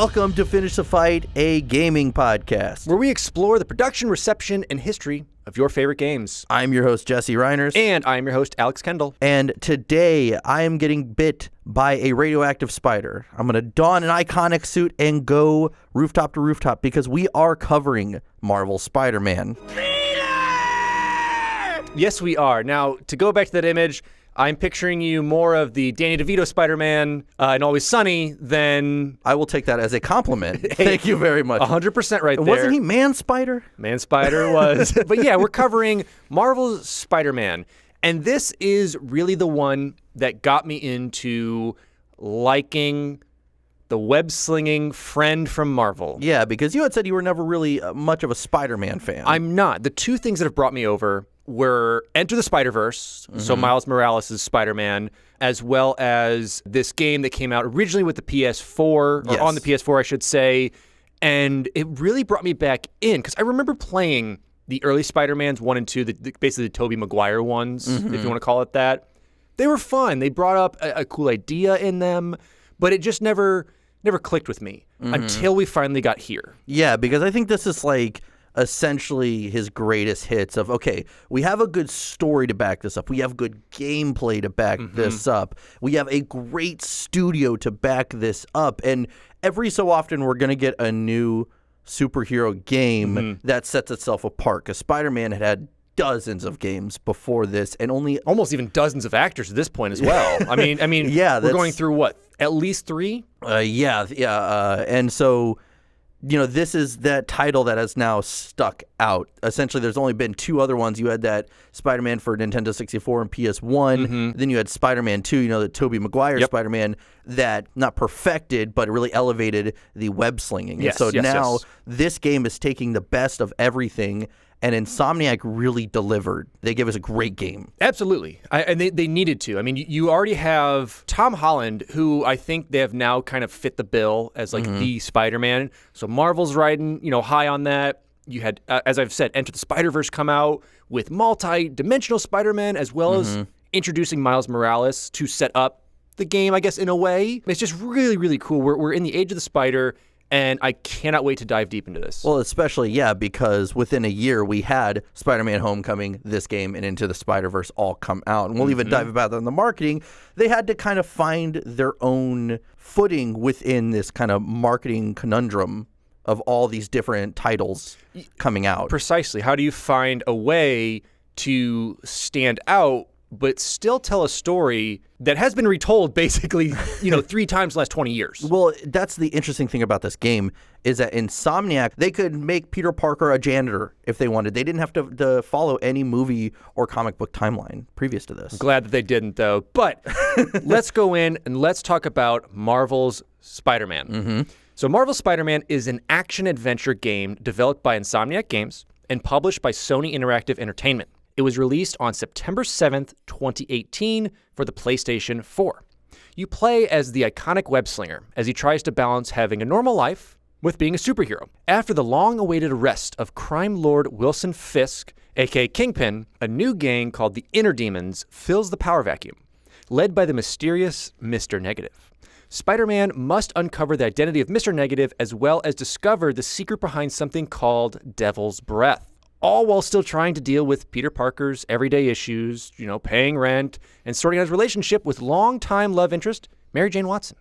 Welcome to Finish the Fight, a gaming podcast, where we explore the production, reception, and history of your favorite games. I'm your host, Jesse Reiners. And I'm your host, Alex Kendall. And today, I am getting bit by a radioactive spider. I'm going to don an iconic suit and go rooftop to rooftop because we are covering Marvel's Spider-Man. Yes, we are. Now, to go back to that image, I'm picturing you more of the Danny DeVito Spider-Man in Always Sunny than... I will take that as a compliment. Thank you very much. 100% right there. Wasn't he Man-Spider? Man-Spider was. But yeah, we're covering Marvel's Spider-Man. And this is really the one that got me into liking the web-slinging friend from Marvel. Yeah, because you had said you were never really much of a Spider-Man fan. I'm not. The two things that have brought me over were Enter the Spider-Verse, so Miles Morales' Spider-Man, as well as this game that came out originally with the PS4, or on the PS4, I should say, and it really brought me back in, because I remember playing the early Spider-Mans 1 and 2, basically the Tobey Maguire ones, if you want to call it that. They were fun. They brought up a cool idea in them, but it just never clicked with me until we finally got here. Yeah, because I think this is like essentially his greatest hits of, okay, we have a good story to back this up. We have good gameplay to back this up. We have a great studio to back this up. And every so often we're going to get a new superhero game that sets itself apart. Because Spider-Man had dozens of games before this and almost even dozens of actors at this point as well. I mean, yeah, we're going through what, at least 3? And so, you know, this is that title that has now stuck out. Essentially, there's only been 2 other ones. You had that Spider-Man for Nintendo 64 and PS1. Then you had Spider-Man 2, you know, the Tobey Maguire Spider-Man that not perfected, but it really elevated the web slinging. Yes, and so now this game is taking the best of everything, and Insomniac really delivered. They gave us a great game. Absolutely. And they needed to. I mean, you already have Tom Holland, who I think they have now kind of fit the bill as like the Spider-Man. So Marvel's riding, you know, high on that. You had, as I've said, Enter the Spider-Verse come out with multi-dimensional Spider-Man, as well as introducing Miles Morales to set up the game, I guess, in a way. It's just really, really cool. We're in the age of the Spider, and I cannot wait to dive deep into this. Well, especially, because within a year we had Spider-Man Homecoming, this game, and Into the Spider-Verse all come out. And we'll even dive about that in the marketing. They had to kind of find their own footing within this kind of marketing conundrum of all these different titles coming out. Precisely. How do you find a way to stand out but still tell a story that has been retold basically, 3 times in the last 20 years. Well, that's the interesting thing about this game is that Insomniac, they could make Peter Parker a janitor if they wanted. They didn't have to follow any movie or comic book timeline previous to this. I'm glad that they didn't, though. But let's go in and let's talk about Marvel's Spider-Man. So Marvel's Spider-Man is an action-adventure game developed by Insomniac Games and published by Sony Interactive Entertainment. It was released on September 7th, 2018 for the PlayStation 4. You play as the iconic web-slinger as he tries to balance having a normal life with being a superhero. After the long-awaited arrest of crime lord Wilson Fisk, aka Kingpin, a new gang called the Inner Demons fills the power vacuum, led by the mysterious Mr. Negative. Spider-Man must uncover the identity of Mr. Negative as well as discover the secret behind something called Devil's Breath. All while still trying to deal with Peter Parker's everyday issues, paying rent, and sorting out his relationship with longtime love interest, Mary Jane Watson.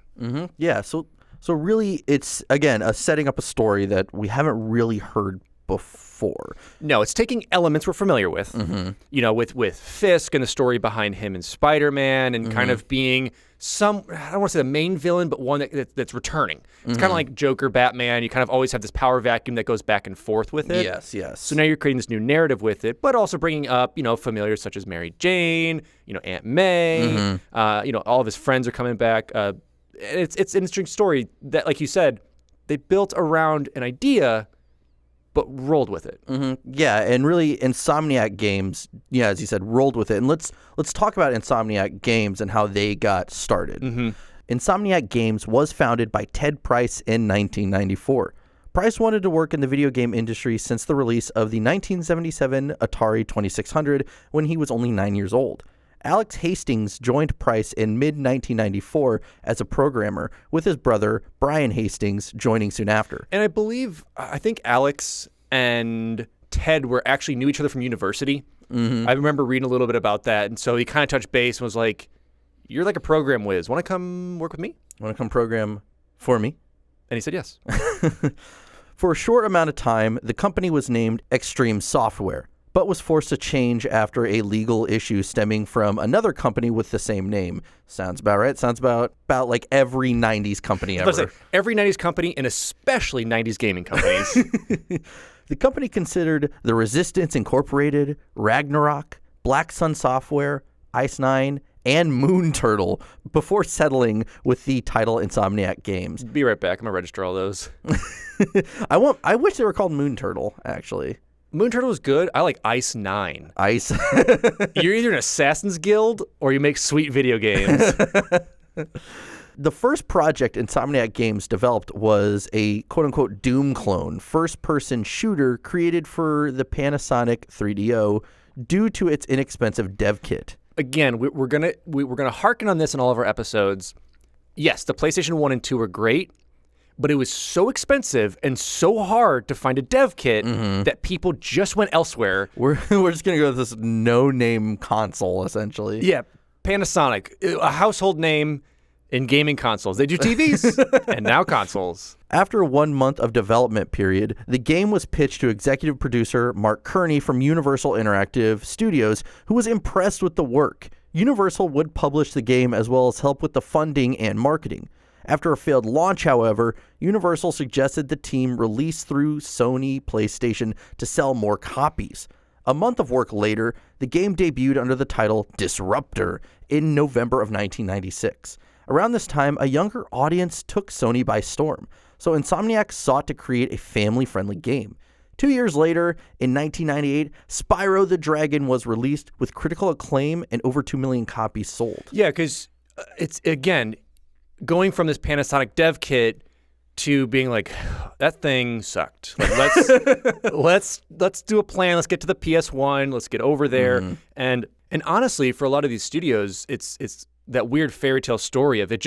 Yeah, so really it's, again, setting up a story that we haven't really heard before. No, it's taking elements we're familiar with, with Fisk and the story behind him and Spider-Man and kind of being I don't want to say the main villain, but one that's returning. It's kind of like Joker, Batman. You kind of always have this power vacuum that goes back and forth with it. Yes. So now you're creating this new narrative with it, but also bringing up, familiars such as Mary Jane, Aunt May, all of his friends are coming back. It's an interesting story that, like you said, they built around an idea but rolled with it. Yeah, and really Insomniac Games, as you said, rolled with it. And let's talk about Insomniac Games and how they got started. Insomniac Games was founded by Ted Price in 1994. Price wanted to work in the video game industry since the release of the 1977 Atari 2600 when he was only 9 years old. Alex Hastings joined Price in mid-1994 as a programmer, with his brother, Brian Hastings, joining soon after. And I think Alex and Ted actually knew each other from university. I remember reading a little bit about that. And so he kind of touched base and was like, you're like a program whiz. Want to come work with me? Want to come program for me? And he said yes. For a short amount of time, the company was named Extreme Software, but was forced to change after a legal issue stemming from another company with the same name. Sounds about right. Sounds about like every 90s company ever. Say, every 90s company, and especially 90s gaming companies. The company considered the Resistance Incorporated, Ragnarok, Black Sun Software, Ice 9, and Moon Turtle before settling with the title Insomniac Games. Be right back. I'm going to register all those. I wish they were called Moon Turtle, actually. Moon Turtle is good. I like Ice 9. Ice. You're either an Assassin's Guild or you make sweet video games. The first project Insomniac Games developed was a quote-unquote Doom clone, first-person shooter created for the Panasonic 3DO due to its inexpensive dev kit. Again, we're gonna harken on this in all of our episodes. Yes, the PlayStation 1 and 2 were great, but it was so expensive and so hard to find a dev kit that people just went elsewhere. We're just going to go with this no-name console, essentially. Yeah, Panasonic, a household name in gaming consoles. They do TVs and now consoles. After 1 month of development period, the game was pitched to executive producer Mark Kearney from Universal Interactive Studios, who was impressed with the work. Universal would publish the game as well as help with the funding and marketing. After a failed launch, however, Universal suggested the team release through Sony PlayStation to sell more copies. A month of work later, the game debuted under the title Disruptor in November of 1996. Around this time, a younger audience took Sony by storm, so Insomniac sought to create a family-friendly game. 2 years later, in 1998, Spyro the Dragon was released with critical acclaim and over 2 million copies sold. Yeah, because it's, again, going from this Panasonic dev kit to being like, that thing sucked. Like, let's do a plan. Let's get to the PS1. Let's get over there. And honestly, for a lot of these studios, it's that weird fairy tale story of it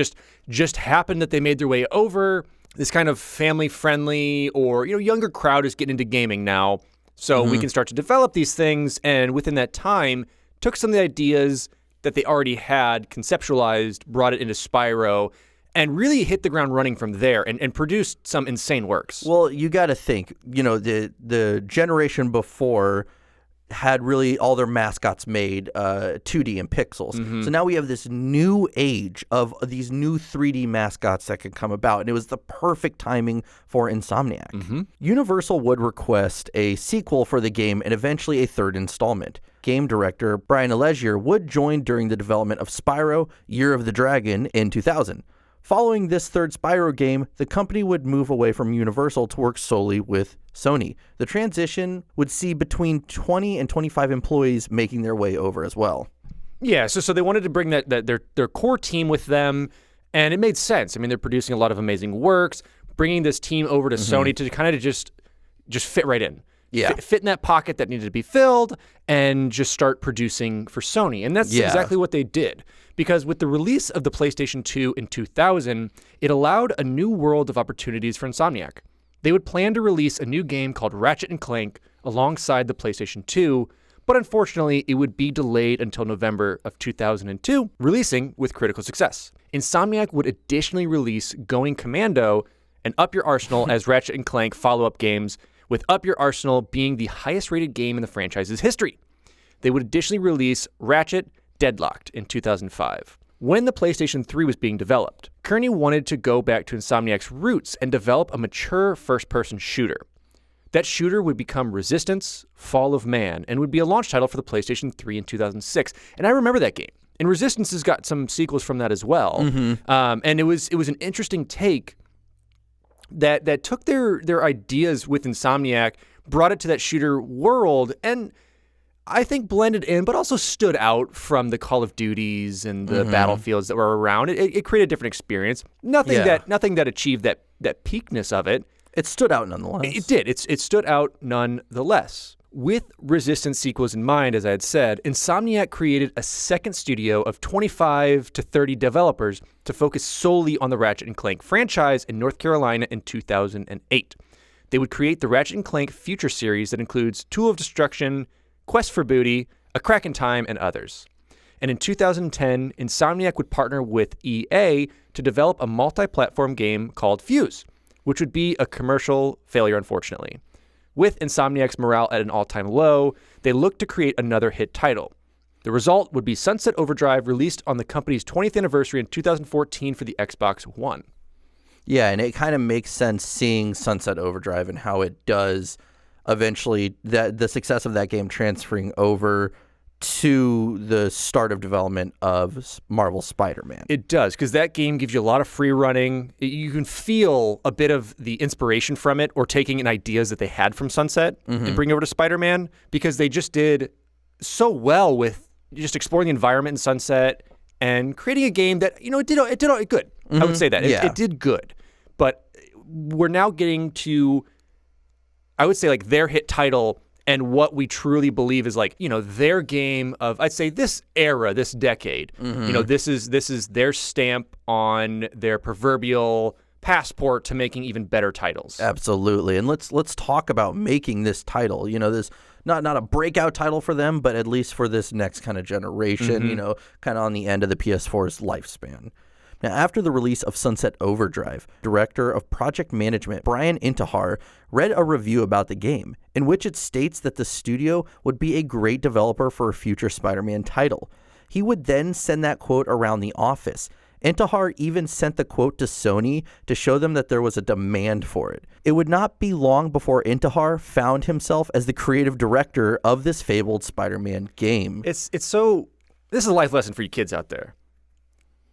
just happened that they made their way over. This kind of family-friendly or younger crowd is getting into gaming now, so we can start to develop these things. And within that time, took some of the ideas that they already had conceptualized, brought it into Spyro, and really hit the ground running from there and produced some insane works. Well, you got to think, the generation before had really all their mascots made 2D in pixels. So now we have this new age of these new 3D mascots that can come about, and it was the perfect timing for Insomniac. Universal would request a sequel for the game and eventually a third installment. Game director Brian Allegier would join during the development of Spyro, Year of the Dragon in 2000. Following this third Spyro game, the company would move away from Universal to work solely with Sony. The transition would see between 20 and 25 employees making their way over as well. Yeah, so they wanted to bring their core team with them, and it made sense. I mean, they're producing a lot of amazing works, bringing this team over to Sony to kind of just fit right in. Yeah. Fit in that pocket that needed to be filled and just start producing for Sony. And that's exactly what they did. Because with the release of the PlayStation 2 in 2000, it allowed a new world of opportunities for Insomniac. They would plan to release a new game called Ratchet & Clank alongside the PlayStation 2, but unfortunately, it would be delayed until November of 2002, releasing with critical success. Insomniac would additionally release Going Commando and Up Your Arsenal as Ratchet & Clank follow-up games, with Up Your Arsenal being the highest-rated game in the franchise's history. They would additionally release Ratchet Deadlocked in 2005. When the PlayStation 3 was being developed, Kearney wanted to go back to Insomniac's roots and develop a mature first-person shooter. That shooter would become Resistance: Fall of Man and would be a launch title for the PlayStation 3 in 2006. And I remember that game. And Resistance has got some sequels from that as well. And it was an interesting take that took their ideas with Insomniac, brought it to that shooter world, and I think blended in, but also stood out from the Call of Duties and the Battlefields that were around. It created a different experience. Nothing that achieved that peakness of it. It stood out nonetheless. It did. It stood out nonetheless. With Resistance sequels in mind, as I had said, Insomniac created a second studio of 25 to 30 developers to focus solely on the Ratchet & Clank franchise in North Carolina in 2008. They would create the Ratchet & Clank Future series that includes Tool of Destruction, Quest for Booty, A Crack in Time, and others. And in 2010, Insomniac would partner with EA to develop a multi-platform game called Fuse, which would be a commercial failure, unfortunately. With Insomniac's morale at an all-time low, they looked to create another hit title. The result would be Sunset Overdrive, released on the company's 20th anniversary in 2014 for the Xbox One. Yeah, and it kind of makes sense seeing Sunset Overdrive and how it does eventually, the success of that game transferring over to the start of development of Marvel's Spider-Man. It does, because that game gives you a lot of free running. You can feel a bit of the inspiration from it or taking in ideas that they had from Sunset and bring over to Spider-Man, because they just did so well with just exploring the environment in Sunset and creating a game that, it did good. I would say that. It did good. But we're now getting to, I would say, like, their hit title and what we truly believe is, like, their game of, I'd say, this era, this decade. This is their stamp on their proverbial passport to making even better titles. Absolutely. And let's talk about making this title. This not a breakout title for them, but at least for this next kind of generation, kind of on the end of the PS4's lifespan. Now, after the release of Sunset Overdrive, director of project management Brian Intihar read a review about the game, in which it states that the studio would be a great developer for a future Spider-Man title. He would then send that quote around the office. Intihar even sent the quote to Sony to show them that there was a demand for it. It would not be long before Intihar found himself as the creative director of this fabled Spider-Man game. This is a life lesson for you kids out there.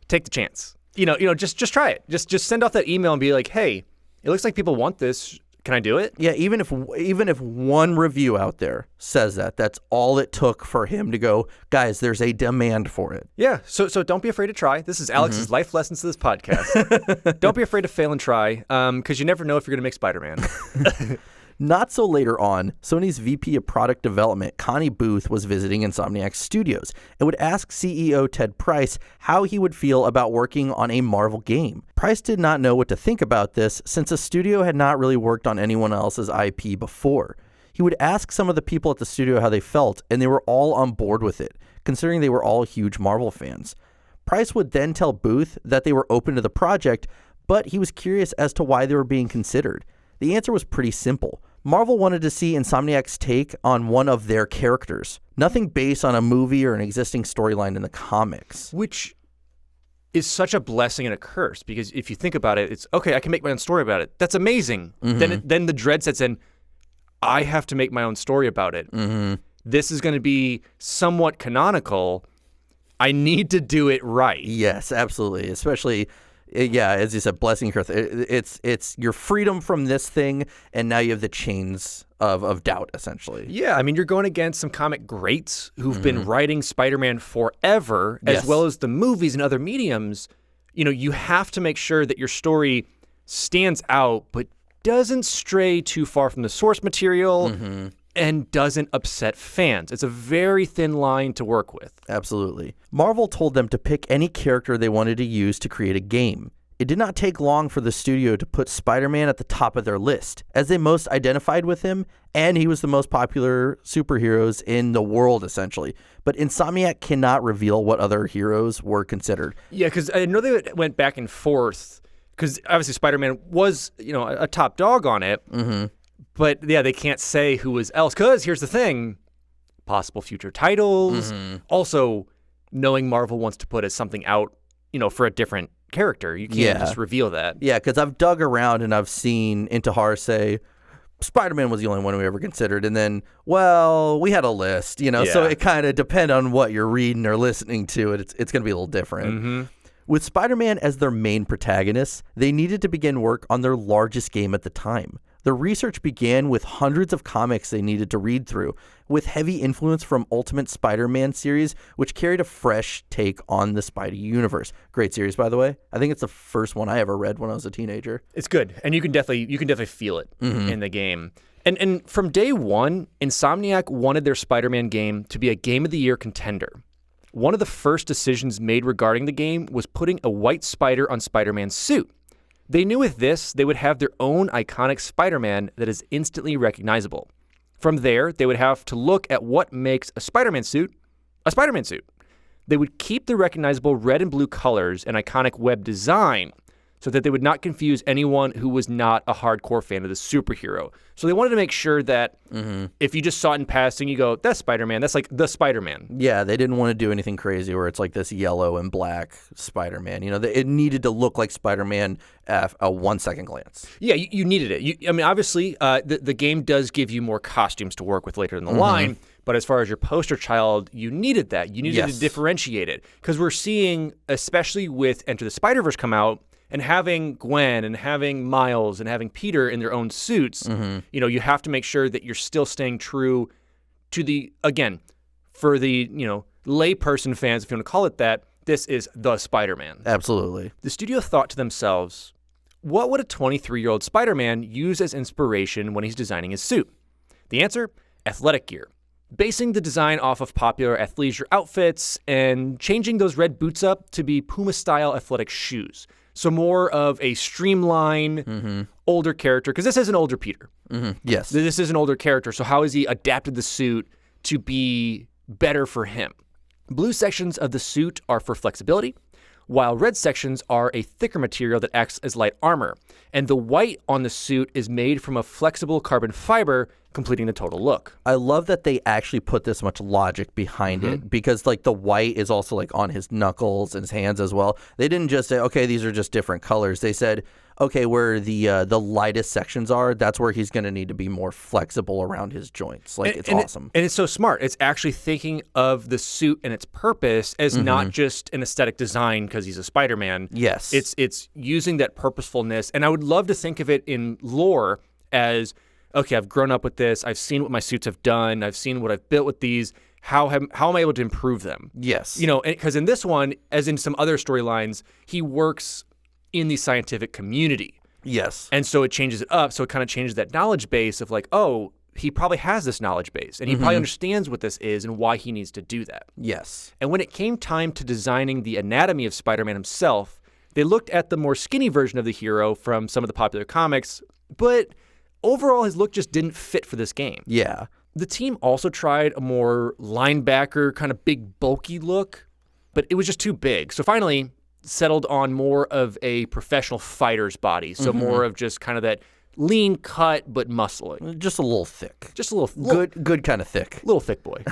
Take the chance. Just try it. Just send off that email and be like, hey, it looks like people want this. Can I do it? Yeah, even if one review out there says that, that's all it took for him to go, guys, there's a demand for it. Yeah, so don't be afraid to try. This is Alex's life lessons to this podcast. Don't be afraid to fail and try, because you never know if you're going to make Spider-Man. Not so later on, Sony's VP of Product Development, Connie Booth, was visiting Insomniac Studios and would ask CEO Ted Price how he would feel about working on a Marvel game. Price did not know what to think about this, since the studio had not really worked on anyone else's IP before. He would ask some of the people at the studio how they felt, and they were all on board with it, considering they were all huge Marvel fans. Price would then tell Booth that they were open to the project, but he was curious as to why they were being considered. The answer was pretty simple. Marvel wanted to see Insomniac's take on one of their characters, nothing based on a movie or an existing storyline in the comics. Which is such a blessing and a curse, because if you think about it, it's, okay, I can make my own story about it. That's amazing. Then the dread sets in, I have to make my own story about it. This is going to be somewhat canonical. I need to do it right. Yes, absolutely. Especially, yeah, as you said, blessing curse. It's your freedom from this thing, and now you have the chains of doubt, essentially. Yeah, I mean, you're going against some comic greats who've been writing Spider-Man forever, as well as the movies and other mediums. You have to make sure that your story stands out, but doesn't stray too far from the source material and doesn't upset fans. It's a very thin line to work with. Absolutely. Marvel told them to pick any character they wanted to use to create a game. It did not take long for the studio to put Spider-Man at the top of their list, as they most identified with him, and he was the most popular superheroes in the world, essentially. But Insomniac cannot reveal what other heroes were considered. Yeah, because I know they went back and forth, because obviously Spider-Man was, a top dog on it. But yeah, they can't say who was else, because here's the thing, possible future titles. Also, knowing Marvel wants to put something out, for a different character. You can't just reveal that. Yeah, because I've dug around and I've seen Intihar say, Spider-Man was the only one we ever considered. And then, well, we had a list, so it kind of depends on what you're reading or listening to. It's going to be a little different. With Spider-Man as their main protagonist, they needed to begin work on their largest game at the time. The research began with hundreds of comics they needed to read through, with heavy influence from Ultimate Spider-Man series, which carried a fresh take on the Spidey universe. Great series, by the way. I think it's the first one I ever read when I was a teenager. It's good, and you can definitely feel it in the game. And from day one, Insomniac wanted their Spider-Man game to be a Game of the Year contender. One of the first decisions made regarding the game was putting a white spider on Spider-Man's suit. They knew with this, they would have their own iconic Spider-Man that is instantly recognizable. From there, they would have to look at what makes a Spider-Man suit a Spider-Man suit. They would keep the recognizable red and blue colors and iconic web design so that they would not confuse anyone who was not a hardcore fan of the superhero. So they wanted to make sure that if you just saw it in passing, you go, that's Spider-Man. That's like the Spider-Man. Yeah, they didn't want to do anything crazy where it's like this yellow and black Spider-Man. You know, it needed to look like Spider-Man at a 1 second glance. Yeah, you needed it. I mean, obviously, the game does give you more costumes to work with later in the line. But as far as your poster child, you needed that. You needed to differentiate it. Because we're seeing, especially with Enter the Spider-Verse come out, and having Gwen and having Miles and having Peter in their own suits, you know, you have to make sure that you're still staying true to the, again, for the, you know, layperson fans, if you want to call it that, this is the Spider-Man. Absolutely. The studio thought to themselves, what would a 23-year-old Spider-Man use as inspiration when he's designing his suit? The answer, athletic gear. Basing the design off of popular athleisure outfits and changing those red boots up to be Puma-style athletic shoes. So more of a streamlined, older character, because this is an older Peter. Yes. This is an older character, so how has he adapted the suit to be better for him? Blue sections of the suit are for flexibility, while red sections are a thicker material that acts as light armor. And the white on the suit is made from a flexible carbon fiber, completing the total look. I love that they actually put this much logic behind it, because like the white is also like on his knuckles and his hands as well. They didn't just say, okay, these are just different colors. They said, okay, where the lightest sections are, that's where he's going to need to be more flexible around his joints. Like, it's awesome. And it's so smart. It's actually thinking of the suit and its purpose as not just an aesthetic design because he's a Spider-Man. Yes. It's using that purposefulness. And I would love to think of it in lore as, okay, I've grown up with this. I've seen what my suits have done. I've seen what I've built with these. How am I able to improve them? Yes. You know, because in this one, as in some other storylines, he works in the scientific community. Yes. And so it changes it up. So it kind of changes that knowledge base of like, oh, he probably has this knowledge base and he probably understands what this is and why he needs to do that. Yes. And when it came time to designing the anatomy of Spider-Man himself, they looked at the more skinny version of the hero from some of the popular comics, but overall his look just didn't fit for this game. Yeah. The team also tried a more linebacker, kind of big, bulky look, but it was just too big. So finally settled on more of a professional fighter's body. So more of just kind of that lean cut, but muscling. Just a little thick. Just a little Good kind of thick. Little thick boy.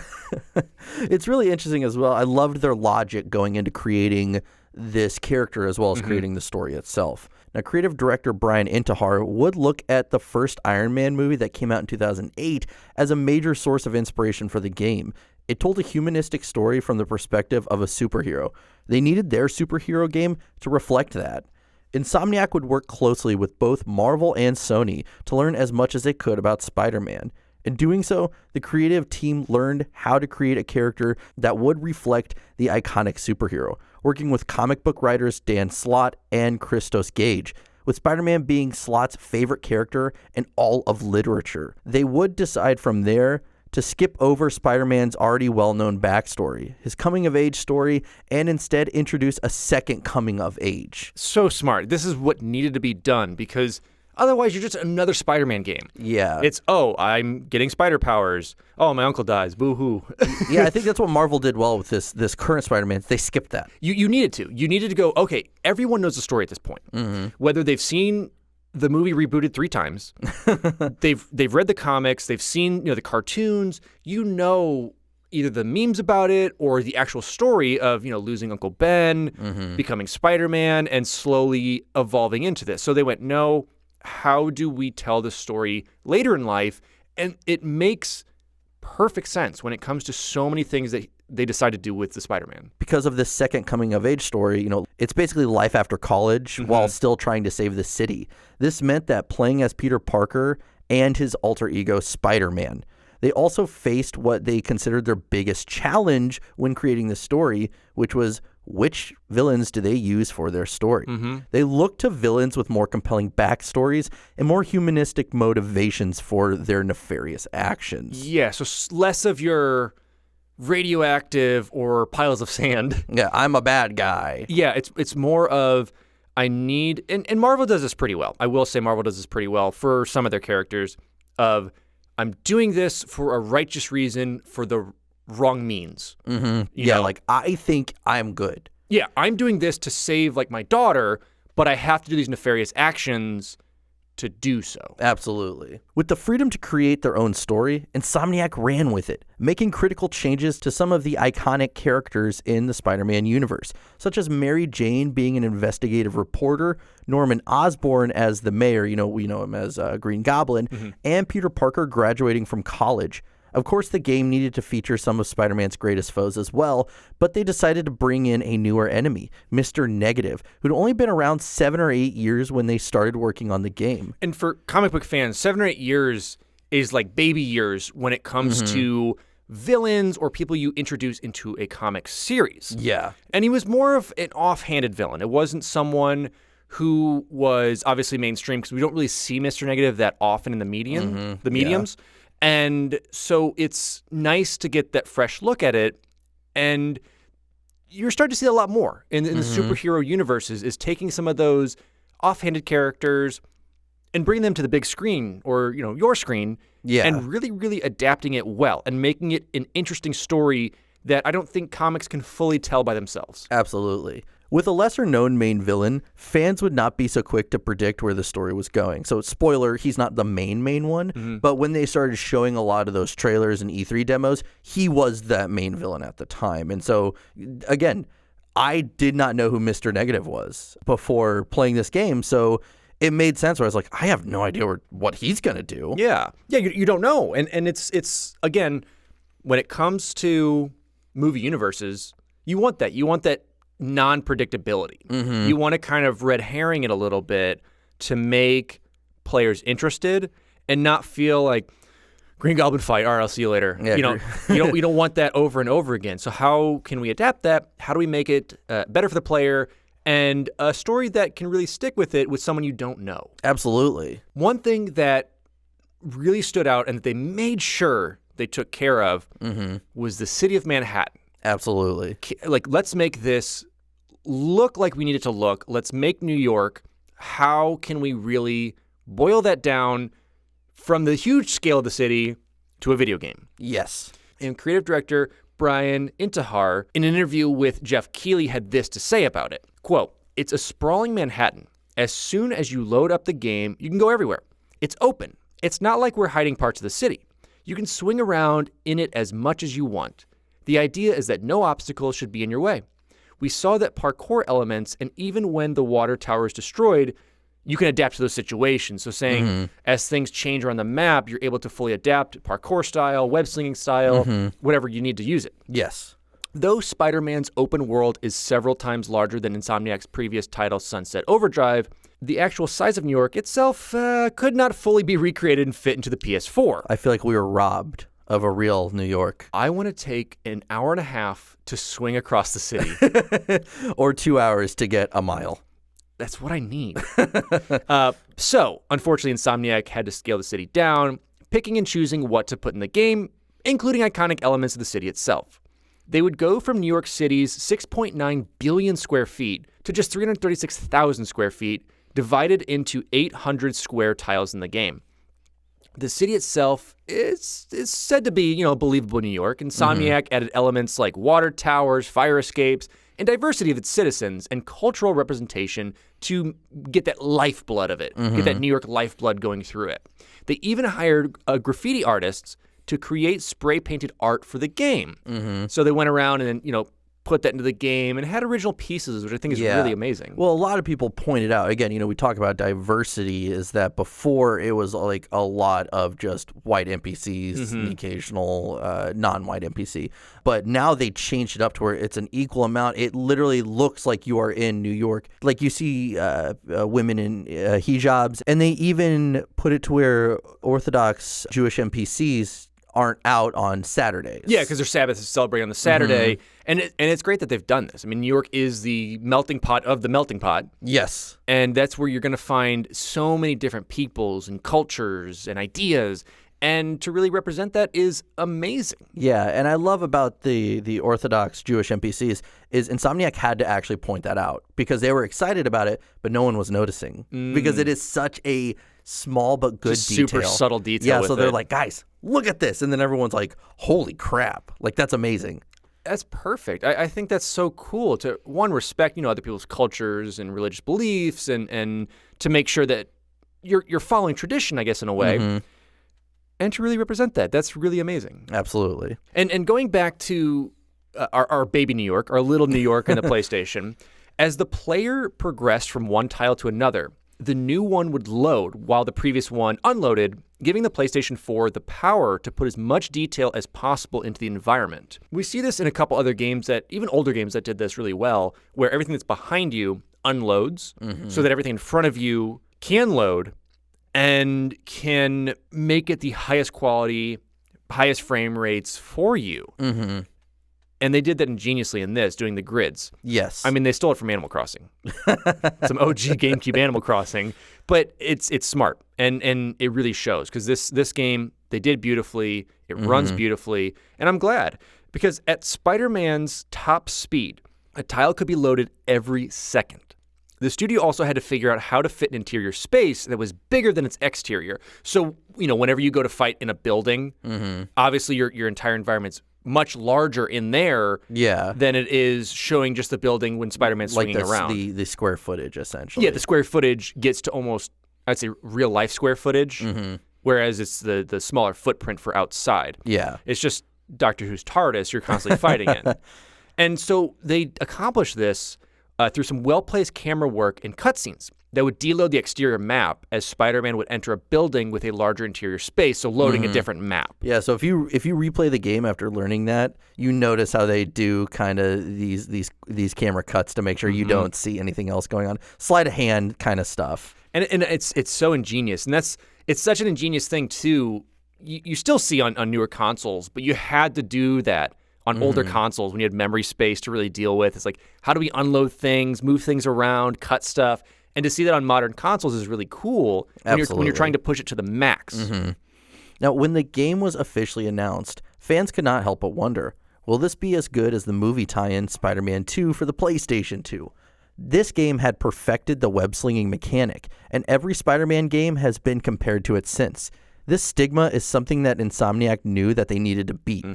It's really interesting as well. I loved their logic going into creating this character as well as creating the story itself. Now, creative director Brian Intihar would look at the first Iron Man movie that came out in 2008 as a major source of inspiration for the game. It told a humanistic story from the perspective of a superhero. They needed their superhero game to reflect that. Insomniac would work closely with both Marvel and Sony to learn as much as they could about Spider-Man. In doing so, the creative team learned how to create a character that would reflect the iconic superhero, working with comic book writers Dan Slott and Christos Gage, with Spider-Man being Slott's favorite character in all of literature. They would decide from there to skip over Spider-Man's already well-known backstory, his coming-of-age story, and instead introduce a second coming-of-age. So smart. This is what needed to be done because otherwise you're just another Spider-Man game. Yeah. It's, oh, I'm getting spider powers. Oh, my uncle dies. Boo-hoo. Yeah, I think that's what Marvel did well with this current Spider-Man. They skipped that. You needed to. You needed to go, okay, everyone knows the story at this point. Whether they've seen the movie rebooted 3 times, they've read the comics, they've seen the cartoons, either the memes about it or the actual story of losing Uncle Ben, becoming Spider-Man, and slowly evolving into this. So they went, no, how do we tell the story later in life? And it makes perfect sense when it comes to so many things that they decide to do with the Spider-Man. Because of this second coming-of-age story, it's basically life after college while still trying to save the city. This meant that playing as Peter Parker and his alter ego Spider-Man. They also faced what they considered their biggest challenge when creating the story, which was which villains do they use for their story? They look to villains with more compelling backstories and more humanistic motivations for their nefarious actions. Yeah, so less of your radioactive or piles of sand. Yeah, I'm a bad guy. Yeah, it's more of I need, and Marvel does this pretty well. I will say Marvel does this pretty well for some of their characters of I'm doing this for a righteous reason for the wrong means. Yeah, like I think I'm good. Yeah, I'm doing this to save like my daughter, but I have to do these nefarious actions to do so. Absolutely. With the freedom to create their own story, Insomniac ran with it, making critical changes to some of the iconic characters in the Spider-Man universe, such as Mary Jane being an investigative reporter, Norman Osborn as the mayor, we know him as Green Goblin, and Peter Parker graduating from college. Of course, the game needed to feature some of Spider-Man's greatest foes as well, but they decided to bring in a newer enemy, Mr. Negative, who'd only been around 7 or 8 years when they started working on the game. And for comic book fans, 7 or 8 years is like baby years when it comes to villains or people you introduce into a comic series. Yeah. And he was more of an offhanded villain. It wasn't someone who was obviously mainstream because we don't really see Mr. Negative that often in the mediums. Yeah. And so it's nice to get that fresh look at it. And you're starting to see a lot more in the superhero universes is taking some of those offhanded characters and bringing them to the big screen or, your screen and really, really adapting it well and making it an interesting story that I don't think comics can fully tell by themselves. Absolutely. With a lesser-known main villain, fans would not be so quick to predict where the story was going. So, spoiler, he's not the main one, but when they started showing a lot of those trailers and E3 demos, he was that main villain at the time. And so, again, I did not know who Mr. Negative was before playing this game, so it made sense where I was like, I have no idea what he's going to do. Yeah. Yeah, you don't know. And it's, again, when it comes to movie universes, you want that. You want that non-predictability. You want to kind of red herring it a little bit to make players interested and not feel like Green Goblin fight, all right, I'll see you later. Yeah, you don't want that over and over again. So how can we adapt that? How do we make it better for the player and a story that can really stick with it with someone you don't know? Absolutely. One thing that really stood out and that they made sure they took care of was the city of Manhattan. Absolutely. Like, let's make this look like we need it to look. Let's make New York. How can we really boil that down from the huge scale of the city to a video game? Yes. And creative director Brian Intihar, in an interview with Jeff Keighley, had this to say about it. Quote, "It's a sprawling Manhattan. As soon as you load up the game, you can go everywhere. It's open. It's not like we're hiding parts of the city. You can swing around in it as much as you want. The idea is that no obstacles should be in your way. We saw that parkour elements, and even when the water tower is destroyed, you can adapt to those situations. So saying as things change around the map, you're able to fully adapt parkour style, web slinging style, whatever you need to use it. Yes. Though Spider-Man's open world is several times larger than Insomniac's previous title, Sunset Overdrive, the actual size of New York itself could not fully be recreated and fit into the PS4. I feel like we were robbed of a real New York. I want to take an hour and a half to swing across the city. Or 2 hours to get a mile. That's what I need. So, unfortunately, Insomniac had to scale the city down, picking and choosing what to put in the game, including iconic elements of the city itself. They would go from New York City's 6.9 billion square feet to just 336,000 square feet, divided into 800 square tiles in the game. The city itself is said to be, believable New York. Insomniac added elements like water towers, fire escapes, and diversity of its citizens and cultural representation to get that lifeblood of it, get that New York lifeblood going through it. They even hired graffiti artists to create spray-painted art for the game. So they went around and then, put that into the game and had original pieces, which I think is really amazing. Well, a lot of people pointed out, again, we talk about diversity, is that before it was like a lot of just white NPCs and occasional non-white NPC. But now they changed it up to where it's an equal amount. It literally looks like you are in New York. Like you see women in hijabs, and they even put it to where Orthodox Jewish NPCs aren't out on Saturdays. Yeah, because their Sabbath is celebrating on the Saturday, and it's great that they've done this. I mean, New York is the melting pot of the melting pot. Yes. And that's where you're going to find so many different peoples and cultures and ideas. And to really represent that is amazing. Yeah, and I love about the Orthodox Jewish NPCs is Insomniac had to actually point that out because they were excited about it, but no one was noticing because it is such a small but good Just detail. super subtle detail. Yeah, with so they're it. like, guys, look at this. And then everyone's like, holy crap. Like, that's amazing. That's perfect. I think that's so cool to, one, respect, other people's cultures and religious beliefs and to make sure that you're following tradition, I guess, in a way. And to really represent that. That's really amazing. Absolutely. And going back to our baby New York, our little New York in the PlayStation, as the player progressed from one tile to another, the new one would load while the previous one unloaded, giving the PlayStation 4 the power to put as much detail as possible into the environment. We see this in a couple other games even older games that did this really well, where everything that's behind you unloads so that everything in front of you can load and can make it the highest quality, highest frame rates for you. And they did that ingeniously in this, doing the grids. Yes. I mean, they stole it from Animal Crossing. Some OG GameCube Animal Crossing. But it's smart, and it really shows. Because this game, they did beautifully. It runs beautifully. And I'm glad. Because at Spider-Man's top speed, a tile could be loaded every second. The studio also had to figure out how to fit an interior space that was bigger than its exterior. So, whenever you go to fight in a building, obviously your entire environment's much larger in there than it is showing just the building when Spider-Man's swinging around. The square footage, essentially. Yeah, the square footage gets to almost, I'd say, real-life square footage, whereas it's the smaller footprint for outside. Yeah. It's just Doctor Who's TARDIS you're constantly fighting in. And so they accomplished this through some well-placed camera work and cutscenes that would deload the exterior map as Spider-Man would enter a building with a larger interior space, so loading a different map. Yeah, so if you replay the game after learning that, you notice how they do kind of these camera cuts to make sure you don't see anything else going on. Sleight of hand kind of stuff. And it's so ingenious, and it's such an ingenious thing too. You still see on newer consoles, but you had to do that on older consoles when you had memory space to really deal with. It's like, how do we unload things, move things around, cut stuff? And to see that on modern consoles is really cool when you're trying to push it to the max. Now, when the game was officially announced, fans could not help but wonder, will this be as good as the movie tie-in Spider-Man 2 for the PlayStation 2? This game had perfected the web-slinging mechanic, and every Spider-Man game has been compared to it since. This stigma is something that Insomniac knew that they needed to beat.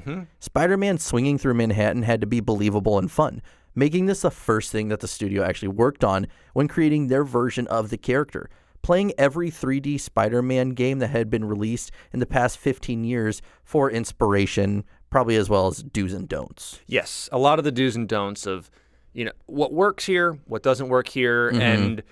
Spider-Man swinging through Manhattan had to be believable and fun, making this the first thing that the studio actually worked on when creating their version of the character. Playing every 3D Spider-Man game that had been released in the past 15 years for inspiration, probably as well as do's and don'ts. Yes, a lot of the do's and don'ts of, what works here, what doesn't work here, and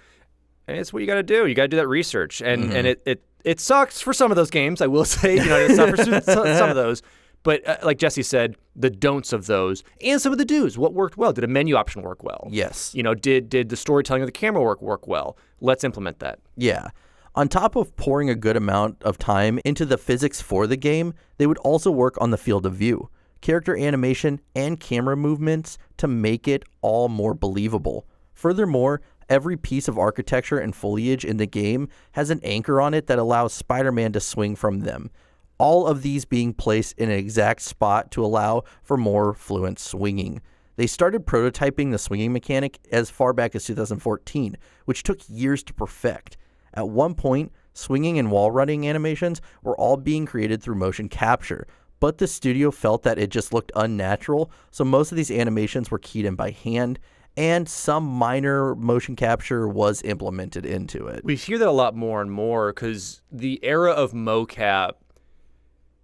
it's what you got to do. You got to do that research, and it sucks for some of those games, I will say. It sucks for some of those. But like Jesse said, the don'ts of those and some of the do's. What worked well? Did a menu option work well? Yes. Did the storytelling of the camera work well? Let's implement that. Yeah. On top of pouring a good amount of time into the physics for the game, they would also work on the field of view, character animation, and camera movements to make it all more believable. Furthermore, every piece of architecture and foliage in the game has an anchor on it that allows Spider-Man to swing from them. All of these being placed in an exact spot to allow for more fluent swinging. They started prototyping the swinging mechanic as far back as 2014, which took years to perfect. At one point, swinging and wall running animations were all being created through motion capture, but the studio felt that it just looked unnatural, so most of these animations were keyed in by hand, and some minor motion capture was implemented into it. We hear that a lot more and more because the era of mocap,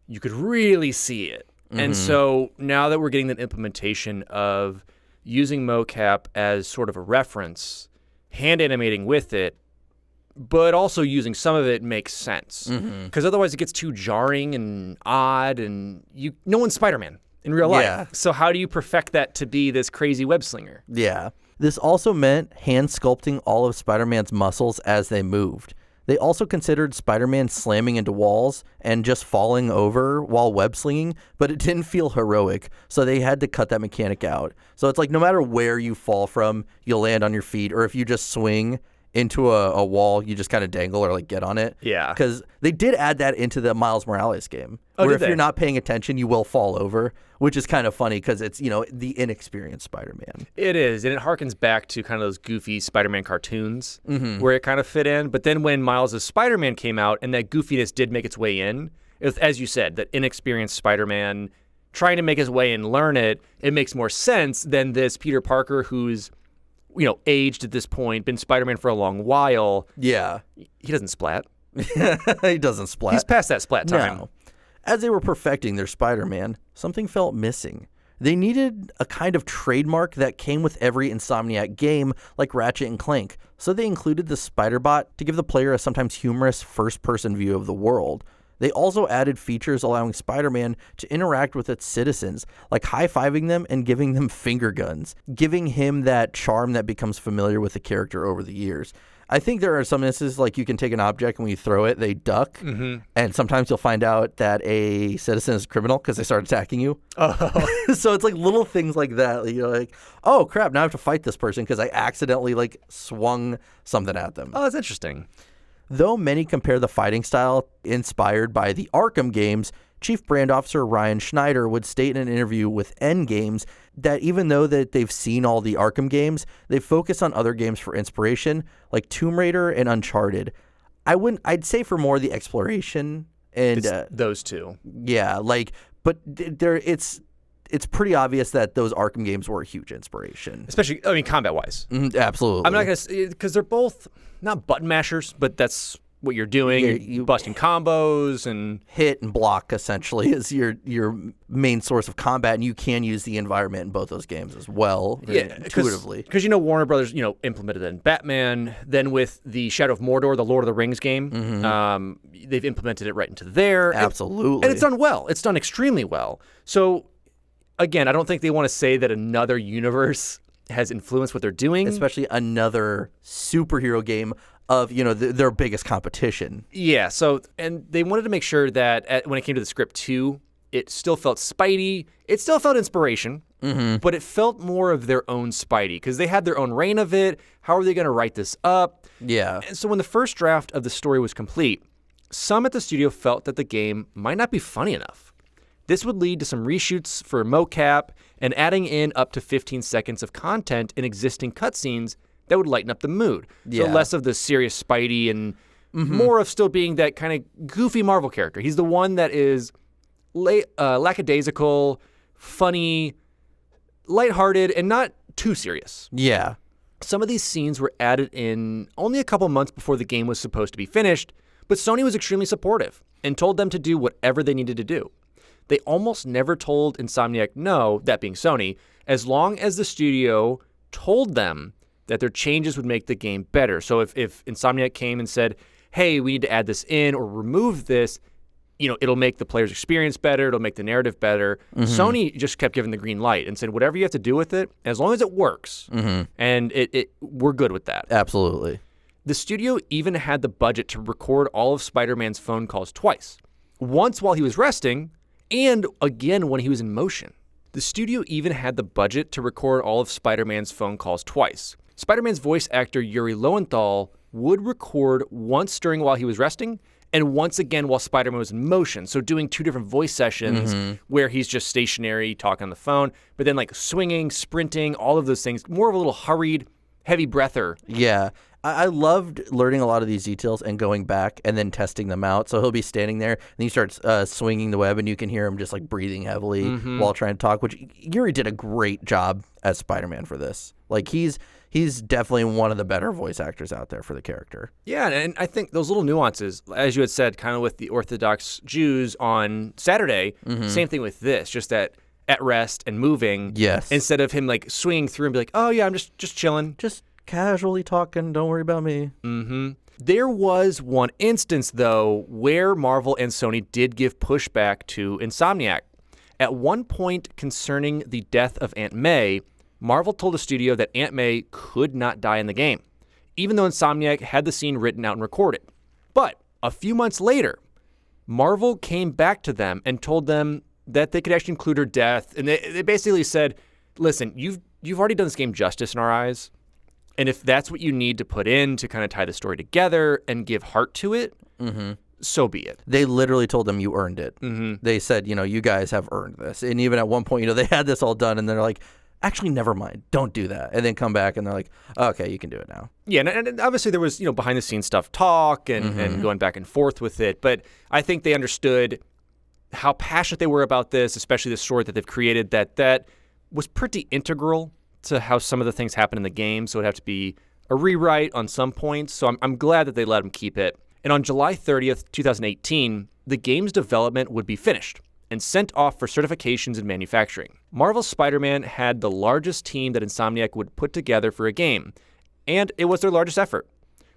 you could really see it. And so now that we're getting that implementation of using mocap as sort of a reference, hand animating with it, but also using some of it makes sense. Because otherwise it gets too jarring and odd, and no one's Spider-Man in real life. Yeah. So how do you perfect that to be this crazy web slinger? Yeah. This also meant hand sculpting all of Spider-Man's muscles as they moved. They also considered Spider-Man slamming into walls and just falling over while web slinging, but it didn't feel heroic, so they had to cut that mechanic out. So it's like no matter where you fall from, you'll land on your feet, or if you just swing into a wall, you just kind of dangle or like get on it. Yeah. Because they did add that into the Miles Morales game. Oh, where did if you're they? not paying attention, you will fall over, which is kind of funny because it's, the inexperienced Spider-Man. It is, and it harkens back to kind of those goofy Spider-Man cartoons where it kind of fit in. But then when Miles' Spider-Man came out and that goofiness did make its way in, as you said, that inexperienced Spider-Man trying to make his way and learn it, it makes more sense than this Peter Parker who's aged at this point, been Spider-Man for a long while. Yeah. He doesn't splat. He doesn't splat. He's past that splat time. No. As they were perfecting their Spider-Man, something felt missing. They needed a kind of trademark that came with every Insomniac game, like Ratchet and Clank, so they included the Spider-Bot to give the player a sometimes humorous first-person view of the world. They also added features allowing Spider-Man to interact with its citizens, like high-fiving them and giving them finger guns, giving him that charm that becomes familiar with the character over the years. I think there are some instances like you can take an object and when you throw it, they duck. And sometimes you'll find out that a citizen is a criminal because they start attacking you. Oh. So it's like little things like that. Like, oh, crap, now I have to fight this person because I accidentally swung something at them. Oh, that's interesting. Though many compare the fighting style inspired by the Arkham games, Chief Brand Officer Ryan Schneider would state in an interview with N Games that even though that they've seen all the Arkham games, they focus on other games for inspiration, like Tomb Raider and Uncharted. I'd say for more the exploration and It's those two. yeah, but it's pretty obvious that those Arkham games were a huge inspiration. Especially, combat-wise. Absolutely. I'm not going to, because they're both not button mashers, but that's what you're doing. Yeah, You're busting combos and hit and block essentially is your main source of combat, and you can use the environment in both those games as well, intuitively. Because Warner Brothers implemented it in Batman. Then with the Shadow of Mordor, the Lord of the Rings game, they've implemented it right into there. Absolutely. And it's done well. It's done extremely well. So again, I don't think they want to say that another universe has influenced what they're doing. Especially another superhero game of, their biggest competition. Yeah, and they wanted to make sure that when it came to the script too, it still felt Spidey. It still felt inspiration, but it felt more of their own Spidey because they had their own reign of it. How are they going to write this up? Yeah. And so when the first draft of the story was complete, some at the studio felt that the game might not be funny enough. This would lead to some reshoots for mocap and adding in up to 15 seconds of content in existing cutscenes that would lighten up the mood. So less of the serious Spidey and more of still being that kind of goofy Marvel character. He's the one that is lackadaisical, funny, lighthearted, and not too serious. Yeah. Some of these scenes were added in only a couple months before the game was supposed to be finished, but Sony was extremely supportive and told them to do whatever they needed to do. They almost never told Insomniac no, that being Sony, as long as the studio told them that their changes would make the game better. So if Insomniac came and said, hey, we need to add this in or remove this, it'll make the player's experience better, it'll make the narrative better. Sony just kept giving the green light and said, whatever you have to do with it, as long as it works, and we're good with that. Absolutely. The studio even had the budget to record all of Spider-Man's phone calls twice. Once while he was resting, and again when he was in motion. The studio even had the budget to record all of Spider-Man's phone calls twice. Spider-Man's voice actor Yuri Lowenthal would record once during while he was resting and once again while Spider-Man was in motion. So doing two different voice sessions where he's just stationary, talking on the phone, but then swinging, sprinting, all of those things. More of a little hurried, heavy breather. Yeah. I loved learning a lot of these details and going back and then testing them out. So he'll be standing there and he starts swinging the web and you can hear him just breathing heavily while trying to talk, which Yuri did a great job as Spider-Man for this. He's definitely one of the better voice actors out there for the character. Yeah, and I think those little nuances, as you had said, kind of with the Orthodox Jews on Saturday, same thing with this, just that at rest and moving. Yes. Instead of him swinging through and be oh yeah, I'm just chilling. Just casually talking, don't worry about me. There was one instance, though, where Marvel and Sony did give pushback to Insomniac. At one point concerning the death of Aunt May, Marvel told the studio that Aunt May could not die in the game, even though Insomniac had the scene written out and recorded. But a few months later, Marvel came back to them and told them that they could actually include her death. And they basically said, listen, you've already done this game justice in our eyes. And if that's what you need to put in to kind of tie the story together and give heart to it, so be it. They literally told them you earned it. They said, you guys have earned this. And even at one point, they had this all done and they're like, actually, never mind. Don't do that. And then come back and they're like, okay, you can do it now. Yeah, and obviously there was, behind the scenes stuff, talk and going back and forth with it. But I think they understood how passionate they were about this, especially the story that they've created, that was pretty integral to how some of the things happen in the game. So it'd have to be a rewrite on some points. So I'm glad that they let them keep it. And on July 30th, 2018, the game's development would be finished and sent off for certifications and manufacturing. Marvel's Spider-Man had the largest team that Insomniac would put together for a game, and it was their largest effort.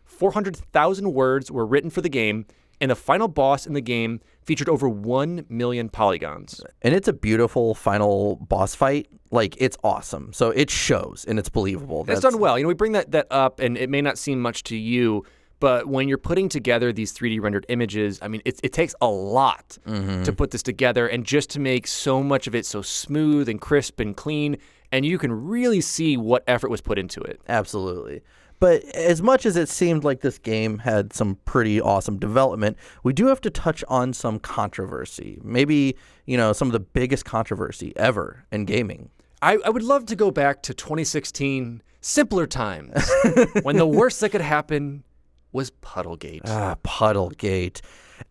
400,000 words were written for the game, and the final boss in the game featured over 1 million polygons. And it's a beautiful final boss fight. Like, it's awesome. So it shows, and it's believable. It's done well. We bring that up, and it may not seem much to you, but when you're putting together these 3D rendered images, I mean, it takes a lot to put this together and just to make so much of it so smooth and crisp and clean, and you can really see what effort was put into it. Absolutely. But as much as it seemed like this game had some pretty awesome development, we do have to touch on some controversy. Maybe, some of the biggest controversy ever in gaming. I would love to go back to 2016, simpler times, when the worst that could happen was Puddlegate. Puddlegate.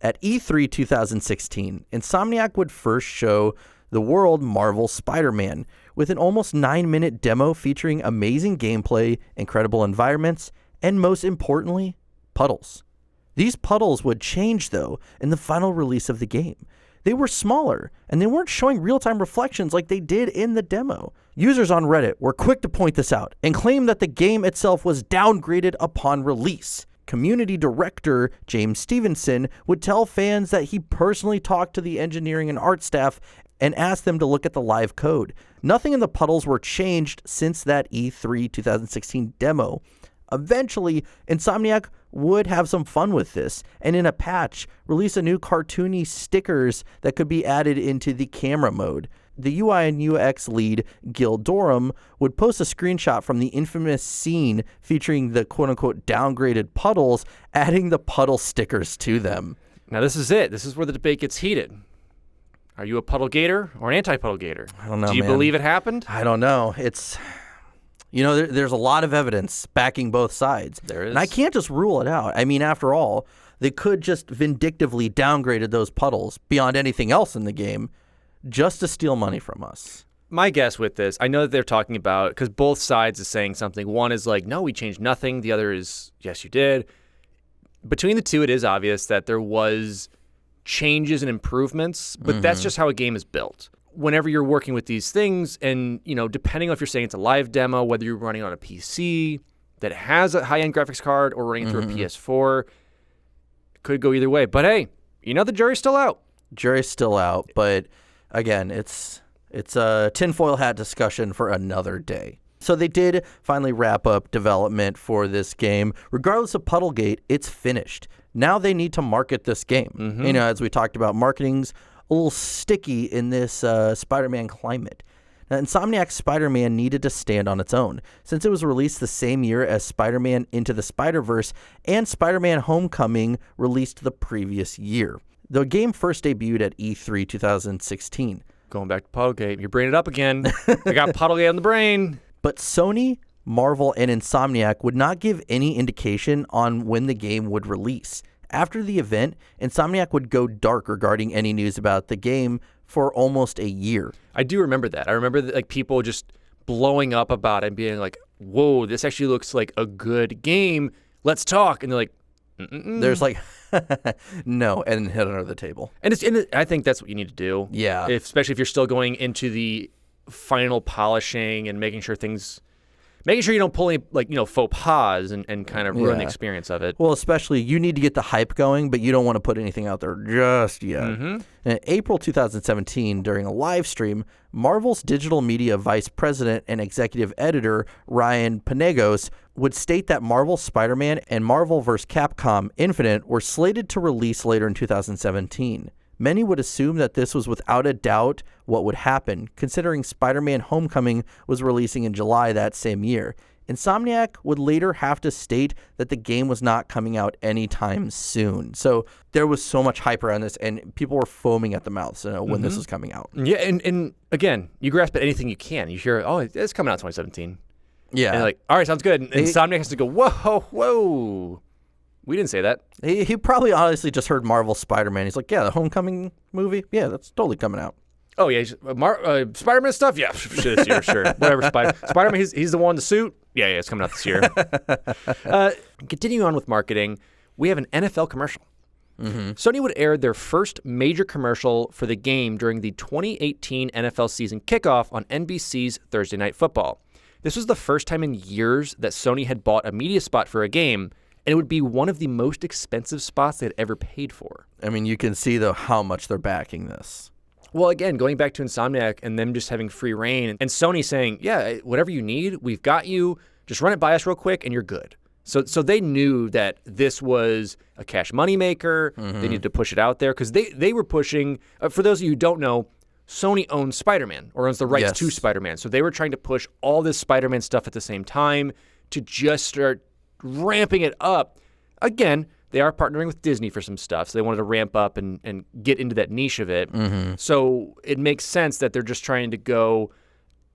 At E3 2016, Insomniac would first show the world Marvel Spider-Man with an almost 9-minute demo featuring amazing gameplay, incredible environments, and most importantly, puddles. These puddles would change, though, in the final release of the game. They were smaller, and they weren't showing real-time reflections like they did in the demo. Users on Reddit were quick to point this out and claim that the game itself was downgraded upon release. Community director James Stevenson would tell fans that he personally talked to the engineering and art staff and asked them to look at the live code. Nothing in the puddles were changed since that E3 2016 demo. Eventually, Insomniac would have some fun with this, and in a patch, release a new cartoony stickers that could be added into the camera mode. The UI and UX lead, Gil Dorum, would post a screenshot from the infamous scene featuring the quote-unquote downgraded puddles, adding the puddle stickers to them. Now this is it. This is where the debate gets heated. Are you a Puddlegator or an anti-Puddlegator? I don't know, Do you believe it happened? I don't know. It's... there's a lot of evidence backing both sides. There is. And I can't just rule it out. I mean, after all, they could just vindictively downgraded those puddles beyond anything else in the game just to steal money from us. My guess with this, I know that they're talking about, because both sides is saying something. One is like, no, we changed nothing. The other is, yes, you did. Between the two, it is obvious that there was changes and improvements, but that's just how a game is built. Whenever you're working with these things, and depending on if you're saying it's a live demo, whether you're running on a PC that has a high-end graphics card or running through a PS4, it could go either way. But hey, the jury's still out. Jury's still out, but again, it's a tinfoil hat discussion for another day. So they did finally wrap up development for this game. Regardless of Puddlegate, it's finished. Now they need to market this game. As we talked about, marketing's a little sticky in this Spider-Man climate. Now, Insomniac's Spider-Man needed to stand on its own, since it was released the same year as Spider-Man Into the Spider-Verse and Spider-Man Homecoming released the previous year. The game first debuted at E3 2016. Going back to Puddlegate. You're bringing it up again. I got Puddlegate on the brain. But Sony, Marvel, and Insomniac would not give any indication on when the game would release. After the event, Insomniac would go dark regarding any news about the game for almost a year. I do remember that. I remember people just blowing up about it and being like, whoa, this actually looks like a good game. Let's talk. And they're like, there's like, no, and hit under the table. And I think that's what you need to do. Yeah. Especially if you're still going into the final polishing and making sure things... Making sure you don't pull any, faux pas and kind of ruin the experience of it. Well, especially you need to get the hype going, but you don't want to put anything out there just yet. In April 2017, during a live stream, Marvel's digital media vice president and executive editor, Ryan Penagos, would state that Marvel's Spider-Man and Marvel vs. Capcom Infinite were slated to release later in 2017. Many would assume that this was without a doubt what would happen, considering Spider-Man Homecoming was releasing in July that same year. Insomniac would later have to state that the game was not coming out anytime soon. So there was so much hype around this, and people were foaming at the mouth when this was coming out. Yeah, and again, you grasp at anything you can. You hear, oh, it's coming out 2017. Yeah. And like, all right, sounds good. And Insomniac has to go, whoa. We didn't say that. He probably honestly just heard Marvel Spider-Man. He's like, yeah, the Homecoming movie? Yeah, that's totally coming out. Oh, yeah. Spider-Man stuff? Yeah, shit, this year, sure. Whatever, Spider-Man, he's the one in the suit? Yeah, it's coming out this year. Continuing on with marketing, we have an NFL commercial. Sony would air their first major commercial for the game during the 2018 NFL season kickoff on NBC's Thursday Night Football. This was the first time in years that Sony had bought a media spot for a game, and it would be one of the most expensive spots they had ever paid for. I mean, you can see, though, how much they're backing this. Well, again, going back to Insomniac and them just having free reign, and Sony saying, yeah, whatever you need, we've got you. Just run it by us real quick, and you're good. So they knew that this was a cash moneymaker. They needed to push it out there because they were pushing, for those of you who don't know, Sony owns Spider-Man or owns the rights to Spider-Man. So they were trying to push all this Spider-Man stuff at the same time to just start ramping it up. Again, they are partnering with Disney for some stuff, so they wanted to ramp up and get into that niche of it. So it makes sense that they're just trying to go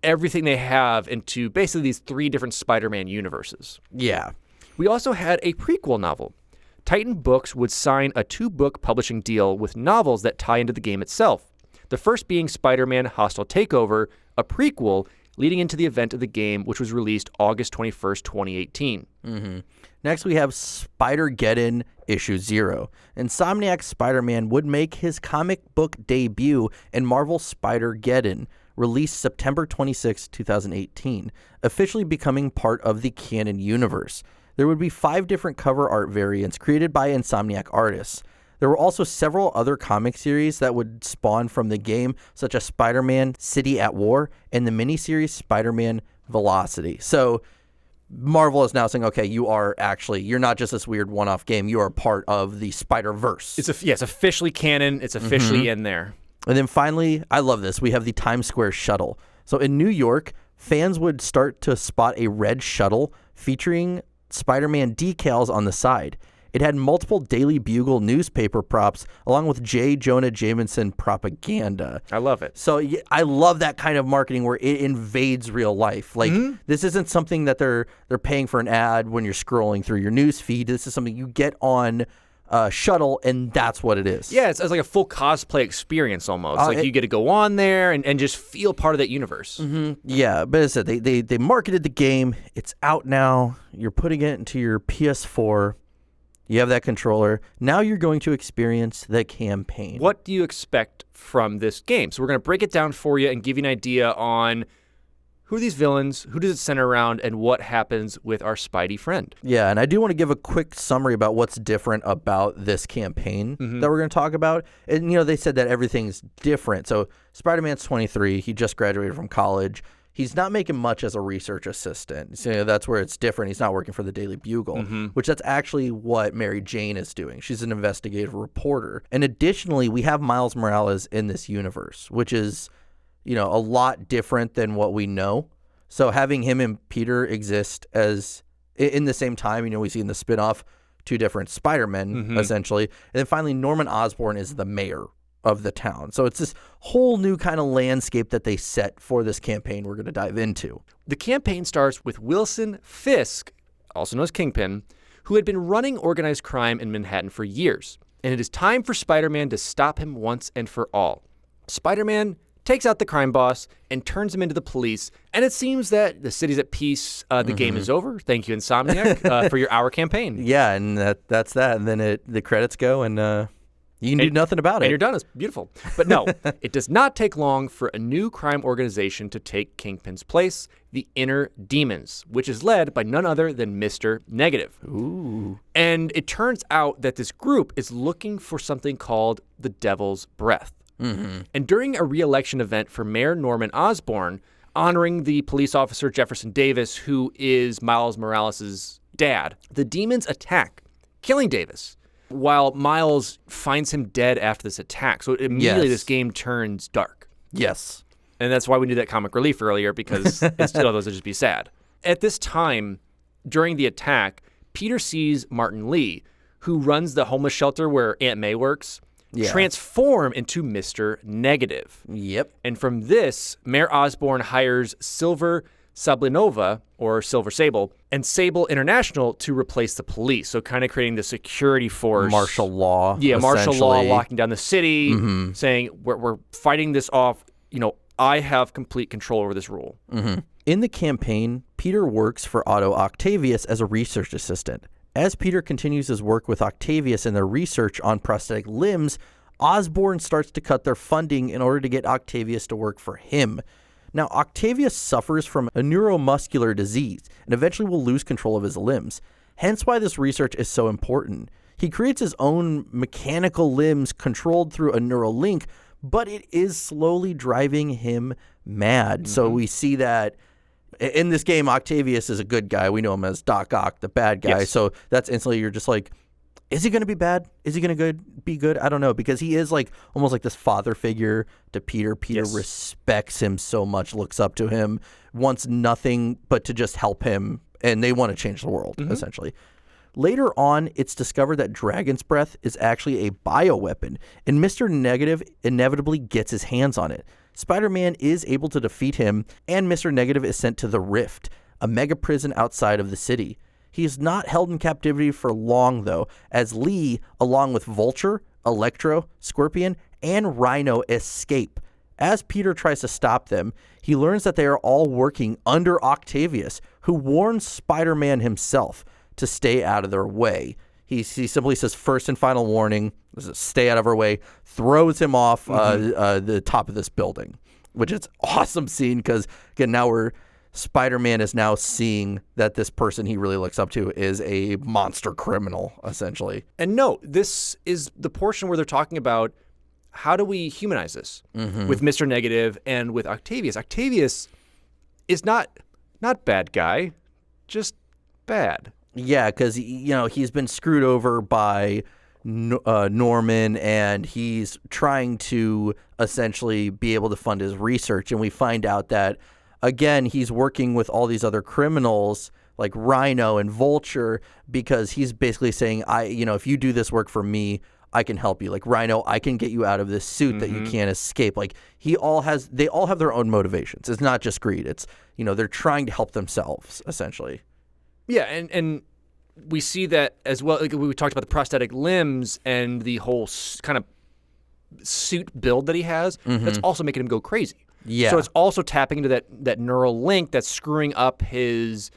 everything they have into basically these 3 different Spider-Man universes. Yeah. We also had a prequel novel. Titan Books would sign a 2-book publishing deal with novels that tie into the game itself. The first being Spider-Man Hostile Takeover, a prequel leading into the event of the game, which was released August 21st, 2018. Next, we have Spider-Geddon Issue 0. Insomniac's Spider-Man would make his comic book debut in Marvel's Spider-Geddon, released September 26, 2018, officially becoming part of the canon universe. There would be 5 different cover art variants created by Insomniac artists. There were also several other comic series that would spawn from the game, such as Spider-Man City at War and the miniseries Spider-Man Velocity. So Marvel is now saying, okay, you're not just this weird one-off game. You are part of the Spider-Verse. It's officially canon. It's officially in there. And then finally, I love this. We have the Times Square shuttle. So in New York, fans would start to spot a red shuttle featuring Spider-Man decals on the side. It had multiple Daily Bugle newspaper props along with J. Jonah Jameson propaganda. I love it. So I love that kind of marketing where it invades real life. Like this isn't something that they're paying for an ad when you're scrolling through your news feed. This is something you get on shuttle, and that's what it is. Yeah, it's like a full cosplay experience almost. You get to go on there and just feel part of that universe. Yeah, but as I said, they marketed the game. It's out now. You're putting it into your PS4. You have that controller. Now you're going to experience the campaign. What do you expect from this game? So we're going to break it down for you and give you an idea on who are these villains, who does it center around, and what happens with our Spidey friend. Yeah, and I do want to give a quick summary about what's different about this campaign that we're going to talk about. And, they said that everything's different. So Spider-Man's 23. He just graduated from college. He's not making much as a research assistant. So that's where it's different. He's not working for the Daily Bugle, which that's actually what Mary Jane is doing. She's an investigative reporter. And additionally, we have Miles Morales in this universe, which is, a lot different than what we know. So having him and Peter exist as in the same time, we see in the spinoff 2 different Spider-Men, essentially. And then finally, Norman Osborn is the mayor of the town. So it's this whole new kind of landscape that they set for this campaign we're going to dive into. The campaign starts with Wilson Fisk, also known as Kingpin, who had been running organized crime in Manhattan for years. And it is time for Spider-Man to stop him once and for all. Spider-Man takes out the crime boss and turns him into the police. And it seems that the city's at peace. The game is over. Thank you, Insomniac, for your hour campaign. Yeah, and that's that. And then the credits go and You can do nothing about it. And you're done. It's beautiful. But no, it does not take long for a new crime organization to take Kingpin's place, the Inner Demons, which is led by none other than Mr. Negative. Ooh. And it turns out that this group is looking for something called the Devil's Breath. Mm-hmm. And during a re-election event for Mayor Norman Osborn, honoring the police officer Jefferson Davis, who is Miles Morales' dad, the demons attack, killing Davis, while Miles finds him dead after this attack. So immediately this game turns dark. Yes. And that's why we knew that comic relief earlier, because instead of those would just be sad. At this time, during the attack, Peter sees Martin Lee, who runs the homeless shelter where Aunt May works, transform into Mr. Negative. Yep. And from this, Mayor Osborn hires Silver Sablinova, or Silver Sable, and Sable International to replace the police. So kind of creating the security force. Martial law. Yeah, martial law, locking down the city, saying we're fighting this off. You know, I have complete control over this rule. Mm-hmm. In the campaign, Peter works for Otto Octavius as a research assistant. As Peter continues his work with Octavius in their research on prosthetic limbs, Osborn starts to cut their funding in order to get Octavius to work for him. Now, Octavius suffers from a neuromuscular disease and eventually will lose control of his limbs, hence why this research is so important. He creates his own mechanical limbs controlled through a neural link, but it is slowly driving him mad. So we see that in this game, Octavius is a good guy. We know him as Doc Ock, the bad guy. Yes. So that's instantly, you're just like, is he going to be bad? Is he going to be good? I don't know, because he is like almost like this father figure to Peter. Peter respects him so much, looks up to him, wants nothing but to just help him, and they want to change the world, essentially. Later on, it's discovered that Dragon's Breath is actually a bioweapon, and Mr. Negative inevitably gets his hands on it. Spider-Man is able to defeat him, and Mr. Negative is sent to the Rift, a mega prison outside of the city. He is not held in captivity for long, though, as Lee, along with Vulture, Electro, Scorpion, and Rhino, escape. As Peter tries to stop them, he learns that they are all working under Octavius, who warns Spider-Man himself to stay out of their way. He simply says, first and final warning, stay out of our way, throws him off the top of this building, which is an awesome scene because, again, now Spider-Man is now seeing that this person he really looks up to is a monster criminal, essentially. And no, this is the portion where they're talking about how do we humanize this with Mr. Negative and with Octavius. Octavius is not bad guy, just bad. Yeah, because, you know, he's been screwed over by Norman, and he's trying to essentially be able to fund his research. And we find out that, again, he's working with all these other criminals like Rhino and Vulture because he's basically saying, if you do this work for me, I can help you. Like Rhino, I can get you out of this suit that you can't escape. Like they all have their own motivations. It's not just greed. It's, they're trying to help themselves, essentially. Yeah, and we see that as well. Like we talked about the prosthetic limbs and the whole kind of suit build that he has. That's also making him go crazy. Yeah. So it's also tapping into that neural link that's screwing up his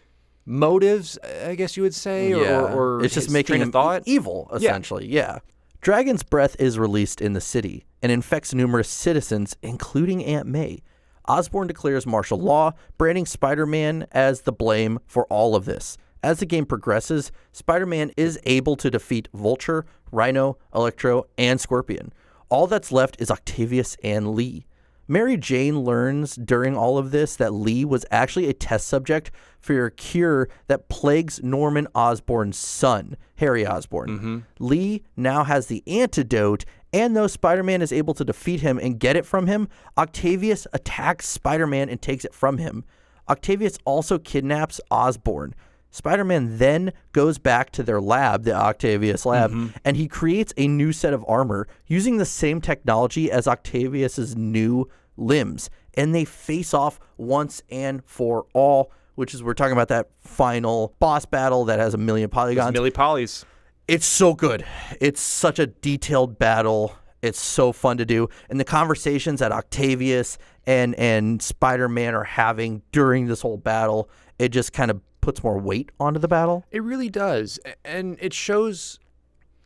motives, I guess you would say, or it's just his making train him of thought. Evil, essentially. Yeah. Dragon's Breath is released in the city and infects numerous citizens, including Aunt May. Osborn declares martial law, branding Spider-Man as the blame for all of this. As the game progresses, Spider-Man is able to defeat Vulture, Rhino, Electro, and Scorpion. All that's left is Octavius and Lee. Mary Jane learns during all of this that Lee was actually a test subject for a cure that plagues Norman Osborn's son, Harry Osborn. Lee now has the antidote, and though Spider-Man is able to defeat him and get it from him, Octavius attacks Spider-Man and takes it from him. Octavius also kidnaps Osborn. Spider-Man then goes back to their lab, the Octavius lab, and he creates a new set of armor using the same technology as Octavius's new limbs. And they face off once and for all, which is, we're talking about that final boss battle that has a million polygons. Polys. It's so good. It's such a detailed battle. It's so fun to do. And the conversations that Octavius and Spider-Man are having during this whole battle, it just kind of puts more weight onto the battle. It really does. And it shows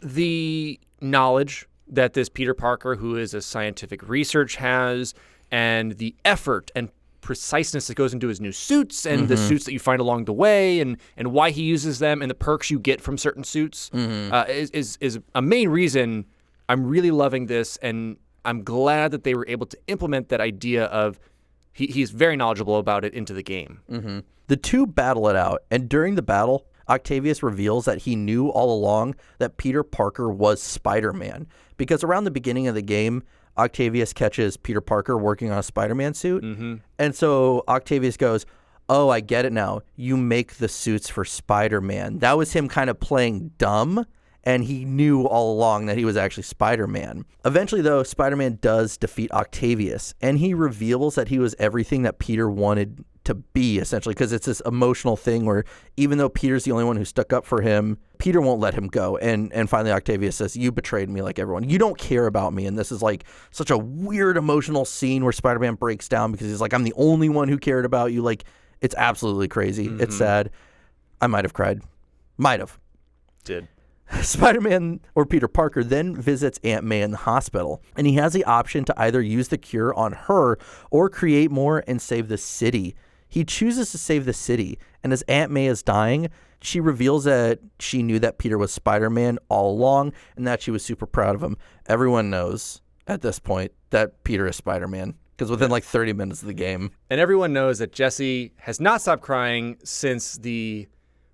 the knowledge that this Peter Parker, who is a scientific research, has, and the effort and preciseness that goes into his new suits and the suits that you find along the way and why he uses them and the perks you get from certain suits is a main reason I'm really loving this, and I'm glad that they were able to implement that idea of he's very knowledgeable about it into the game. The two battle it out, and during the battle, Octavius reveals that he knew all along that Peter Parker was Spider-Man, because around the beginning of the game, Octavius catches Peter Parker working on a Spider-Man suit. And so Octavius goes, oh, I get it now. You make the suits for Spider-Man. That was him kind of playing dumb, and he knew all along that he was actually Spider-Man. Eventually, though, Spider-Man does defeat Octavius, and he reveals that he was everything that Peter wanted to be, essentially, because it's this emotional thing where even though Peter's the only one who stuck up for him, Peter won't let him go. And finally Octavius says, you betrayed me like everyone. You don't care about me. And this is like such a weird emotional scene where Spider-Man breaks down because he's like, I'm the only one who cared about you. Like, it's absolutely crazy. It's sad. I might have cried. Might have. Did. Spider-Man, or Peter Parker, then visits Aunt May in the hospital, and he has the option to either use the cure on her or create more and save the city. He chooses to save the city, and as Aunt May is dying, she reveals that she knew that Peter was Spider-Man all along and that she was super proud of him. Everyone knows at this point that Peter is Spider-Man, because within like 30 minutes of the game. And everyone knows that Jesse has not stopped crying since the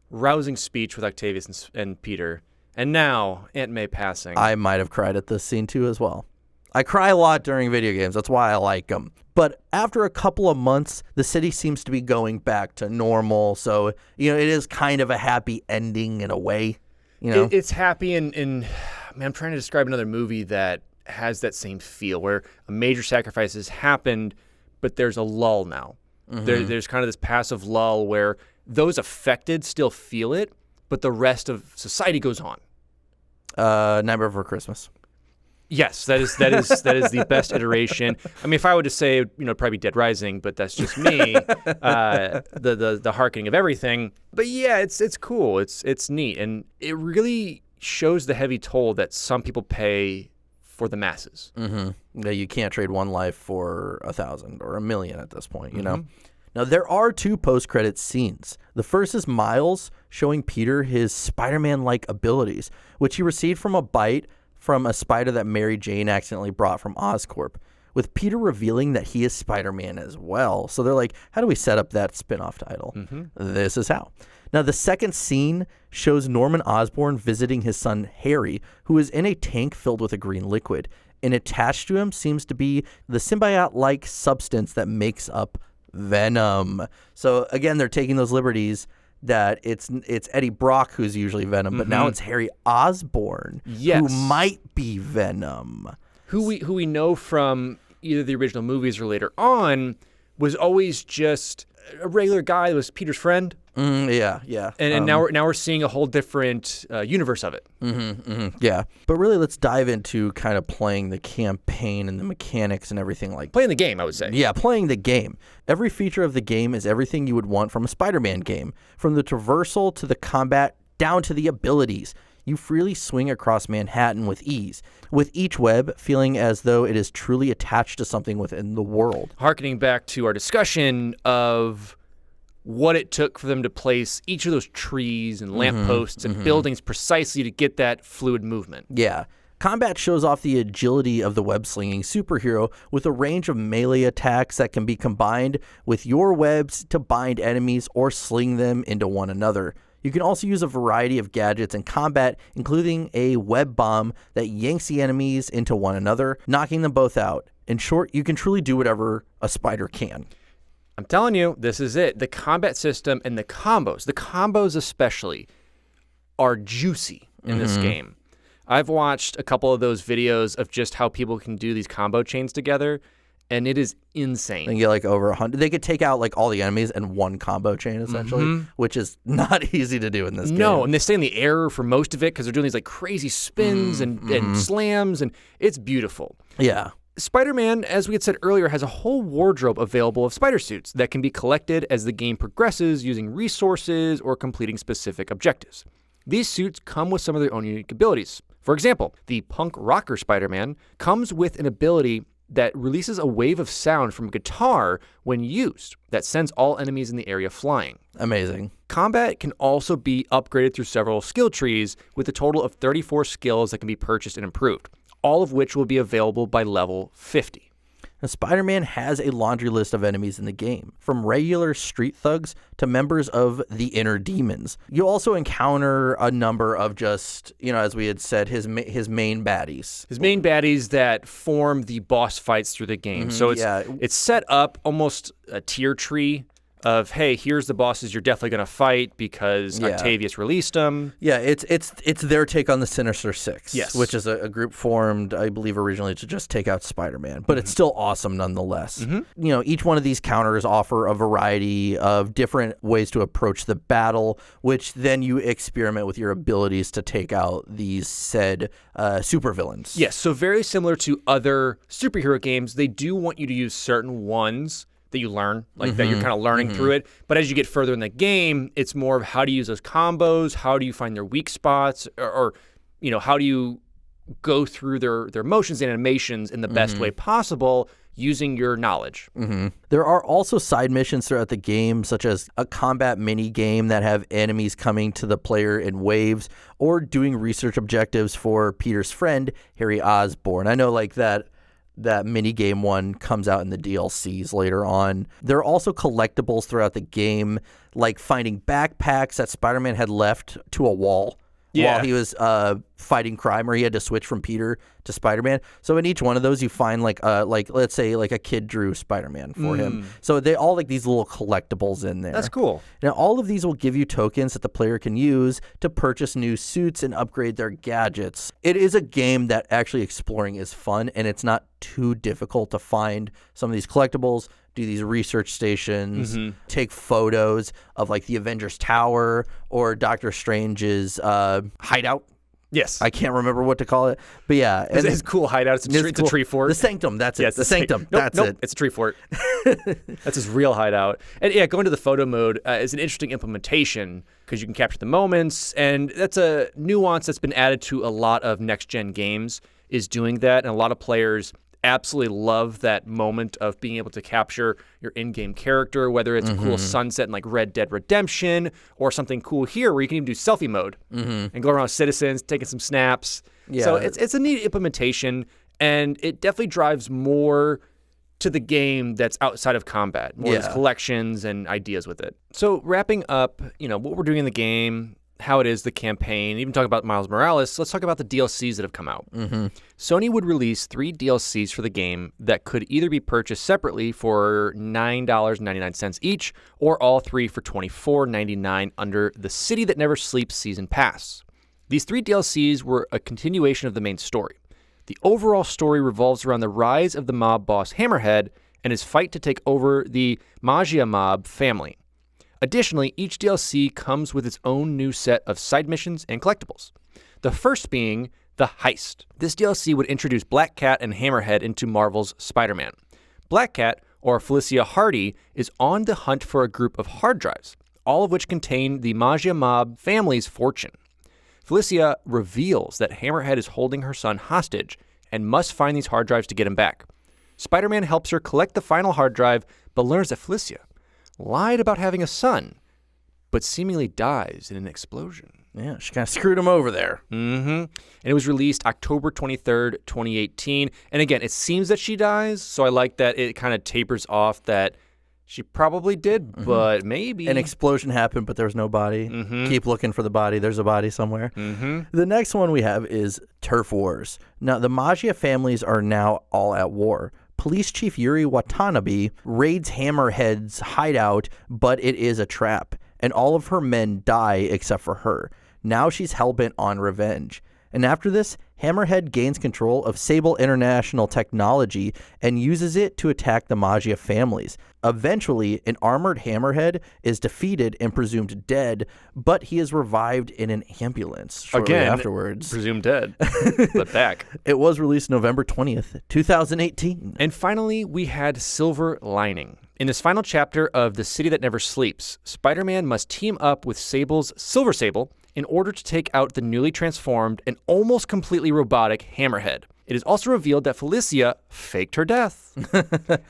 rousing speech with Octavius and Peter. And now, Aunt May passing. I might have cried at this scene too as well. I cry a lot during video games. That's why I like them. But after a couple of months, the city seems to be going back to normal. So, it is kind of a happy ending in a way. It's happy and I'm trying to describe another movie that has that same feel where a major sacrifice has happened, but there's a lull now. There's kind of this passive lull where those affected still feel it, but the rest of society goes on. Nightmare Before Christmas. Yes, that is the best iteration. I mean, if I were to say, it'd probably be Dead Rising, but that's just me. The harkening of everything. But yeah, it's cool. It's neat, and it really shows the heavy toll that some people pay for the masses. That you can't trade one life for 1,000 or 1,000,000 at this point. Now, there are two post-credits scenes. The first is Miles showing Peter his Spider-Man-like abilities, which he received from a bite from a spider that Mary Jane accidentally brought from Oscorp, with Peter revealing that he is Spider-Man as well. So they're like, how do we set up that spin-off title? This is how. Now, the second scene shows Norman Osborn visiting his son Harry, who is in a tank filled with a green liquid, and attached to him seems to be the symbiote-like substance that makes up Venom. So again, they're taking those liberties that it's Eddie Brock who's usually Venom, but now it's Harry Osborn who might be Venom. Who we know from either the original movies or later on was always just a regular guy that was Peter's friend. Yeah. And now we're seeing a whole different universe of it. Yeah. But really, let's dive into kind of playing the campaign and the mechanics and everything like that. Playing the game, I would say. Yeah, playing the game. Every feature of the game is everything you would want from a Spider-Man game, from the traversal to the combat down to the abilities. You freely swing across Manhattan with ease, with each web feeling as though it is truly attached to something within the world. Harkening back to our discussion of what it took for them to place each of those trees and lampposts and buildings precisely to get that fluid movement. Yeah. Combat shows off the agility of the web-slinging superhero with a range of melee attacks that can be combined with your webs to bind enemies or sling them into one another. You can also use a variety of gadgets in combat, including a web bomb that yanks the enemies into one another, knocking them both out. In short, you can truly do whatever a spider can. I'm telling you, this is it. The combat system and the combos especially, are juicy in this game. I've watched a couple of those videos of just how people can do these combo chains together, and it is insane. They can get like over 100. They could take out like all the enemies in one combo chain, essentially, which is not easy to do in this game. No, and they stay in the air for most of it because they're doing these like crazy spins and slams, and it's beautiful. Yeah. Spider-Man, as we had said earlier, has a whole wardrobe available of spider suits that can be collected as the game progresses using resources or completing specific objectives. These suits come with some of their own unique abilities. For example, the punk rocker Spider-Man comes with an ability that releases a wave of sound from a guitar when used that sends all enemies in the area flying. Amazing. Combat can also be upgraded through several skill trees with a total of 34 skills that can be purchased and improved, all of which will be available by level 50. Now, Spider-Man has a laundry list of enemies in the game, from regular street thugs to members of the Inner Demons. You'll also encounter a number of just, as we had said, his main baddies. His main baddies that form the boss fights through the game. So it's set up almost a tier tree of, hey, here's the bosses you're definitely going to fight because Octavius released them. Yeah, it's their take on the Sinister Six, yes, which is a group formed, I believe, originally to just take out Spider-Man, but it's still awesome nonetheless. Each one of these counters offer a variety of different ways to approach the battle, which then you experiment with your abilities to take out these said supervillains. Yes, so very similar to other superhero games, they do want you to use certain ones that you learn, like that you're kind of learning through it. But as you get further in the game, it's more of how to use those combos, how do you find their weak spots, or how do you go through their motions and animations in the best way possible using your knowledge. There are also side missions throughout the game, such as a combat mini game that have enemies coming to the player in waves, or doing research objectives for Peter's friend, Harry Osborn. I know like that mini game one comes out in the DLCs later on. There are also collectibles throughout the game, like finding backpacks that Spider-Man had left to a wall while he was fighting crime, or he had to switch from Peter to Spider-Man. So in each one of those, you find like let's say like a kid drew Spider-Man for him. So they all like these little collectibles in there. That's cool. Now all of these will give you tokens that the player can use to purchase new suits and upgrade their gadgets. It is a game that actually exploring is fun, and it's not too difficult to find some of these collectibles, do these research stations, take photos of like the Avengers Tower or Doctor Strange's hideout. Yes. I can't remember what to call it, but yeah. It's a cool hideout. It's a tree fort. The Sanctum, that's it. The Sanctum, that's it. It's a tree fort. That's his real hideout. And yeah, going to the photo mode is an interesting implementation because you can capture the moments, and that's a nuance that's been added to a lot of next-gen games, is doing that, and a lot of players absolutely love that moment of being able to capture your in-game character, whether it's a cool sunset in like Red Dead Redemption or something cool here where you can even do selfie mode and go around with citizens, taking some snaps. Yeah. So it's a neat implementation, and it definitely drives more to the game that's outside of combat, more of collections and ideas with it. So wrapping up, what we're doing in the game, how it is, the campaign, even talk about Miles Morales, let's talk about the DLCs that have come out. Sony would release 3 DLCs for the game that could either be purchased separately for $9.99 each, or all 3 for $24.99 under the City That Never Sleeps Season Pass. These 3 DLCs were a continuation of the main story. The overall story revolves around the rise of the mob boss Hammerhead and his fight to take over the Magia mob family. Additionally, each DLC comes with its own new set of side missions and collectibles. The first being the Heist. This DLC would introduce Black Cat and Hammerhead into Marvel's Spider-Man. Black Cat, or Felicia Hardy, is on the hunt for a group of hard drives, all of which contain the Magia mob family's fortune. Felicia reveals that Hammerhead is holding her son hostage and must find these hard drives to get him back. Spider-Man helps her collect the final hard drive, but learns that Felicia lied about having a son, but seemingly dies in an explosion. Yeah, she kind of screwed him over there. And it was released October 23rd, 2018. And again, it seems that she dies, so I like that it kind of tapers off that she probably did, but maybe. An explosion happened, but there was no body. Keep looking for the body. There's a body somewhere. The next one we have is Turf Wars. Now, the Magia families are now all at war. Police Chief Yuri Watanabe raids Hammerhead's hideout, but it is a trap, and all of her men die except for her. Now she's hellbent on revenge. And after this, Hammerhead gains control of Sable International technology and uses it to attack the Magia families. Eventually, an armored Hammerhead is defeated and presumed dead, but he is revived in an ambulance shortly afterwards. Presumed dead, but back. It was released November 20th, 2018. And finally, we had Silver Lining. In this final chapter of The City That Never Sleeps, Spider-Man must team up with Sable's Silver Sable in order to take out the newly transformed and almost completely robotic Hammerhead. It is also revealed that Felicia faked her death.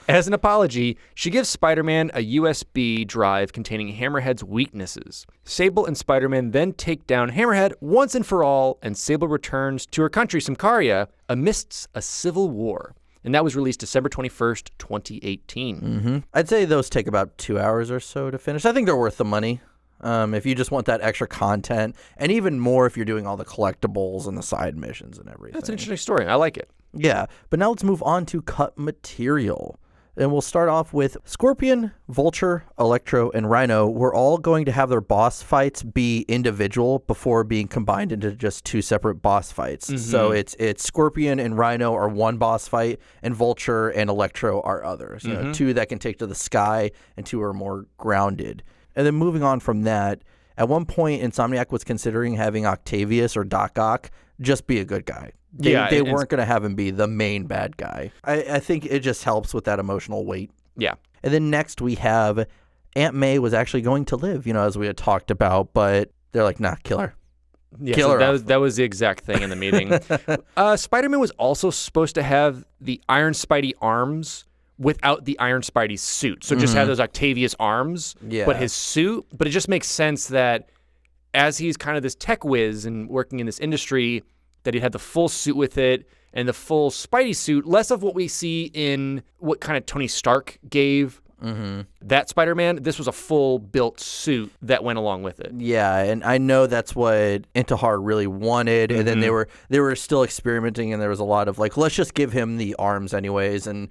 As an apology, she gives Spider-Man a USB drive containing Hammerhead's weaknesses. Sable and Spider-Man then take down Hammerhead once and for all, and Sable returns to her country, Symkaria, amidst a civil war. And that was released December 21st, 2018. I'd say those take about 2 hours or so to finish. I think they're worth the money. If you just want that extra content, and even more if you're doing all the collectibles and the side missions and everything. That's an interesting story. I like it. Yeah, but now let's move on to cut material. And we'll start off with Scorpion, Vulture, Electro, and Rhino were all going to have their boss fights be individual before being combined into just 2 separate boss fights. So it's Scorpion and Rhino are one boss fight, and Vulture and Electro are others. You know, 2 that can take to the sky, and 2 are more grounded. And then moving on from that, at one point, Insomniac was considering having Octavius or Doc Ock just be a good guy. They weren't going to have him be the main bad guy. I think it just helps with that emotional weight. Yeah. And then next we have Aunt May was actually going to live, as we had talked about, but they're like, nah, kill her. Yeah, kill so her that was the exact thing in the meeting. Spider-Man was also supposed to have the Iron Spidey arms without the Iron Spidey suit. So just have those Octavius arms, but his suit. But it just makes sense that as he's kind of this tech whiz and working in this industry, that he had the full suit with it and the full Spidey suit, less of what we see in what kind of Tony Stark gave that Spider-Man. This was a full built suit that went along with it. Yeah, and I know that's what Intihar really wanted, and then they were still experimenting, and there was a lot of like, let's just give him the arms anyways, and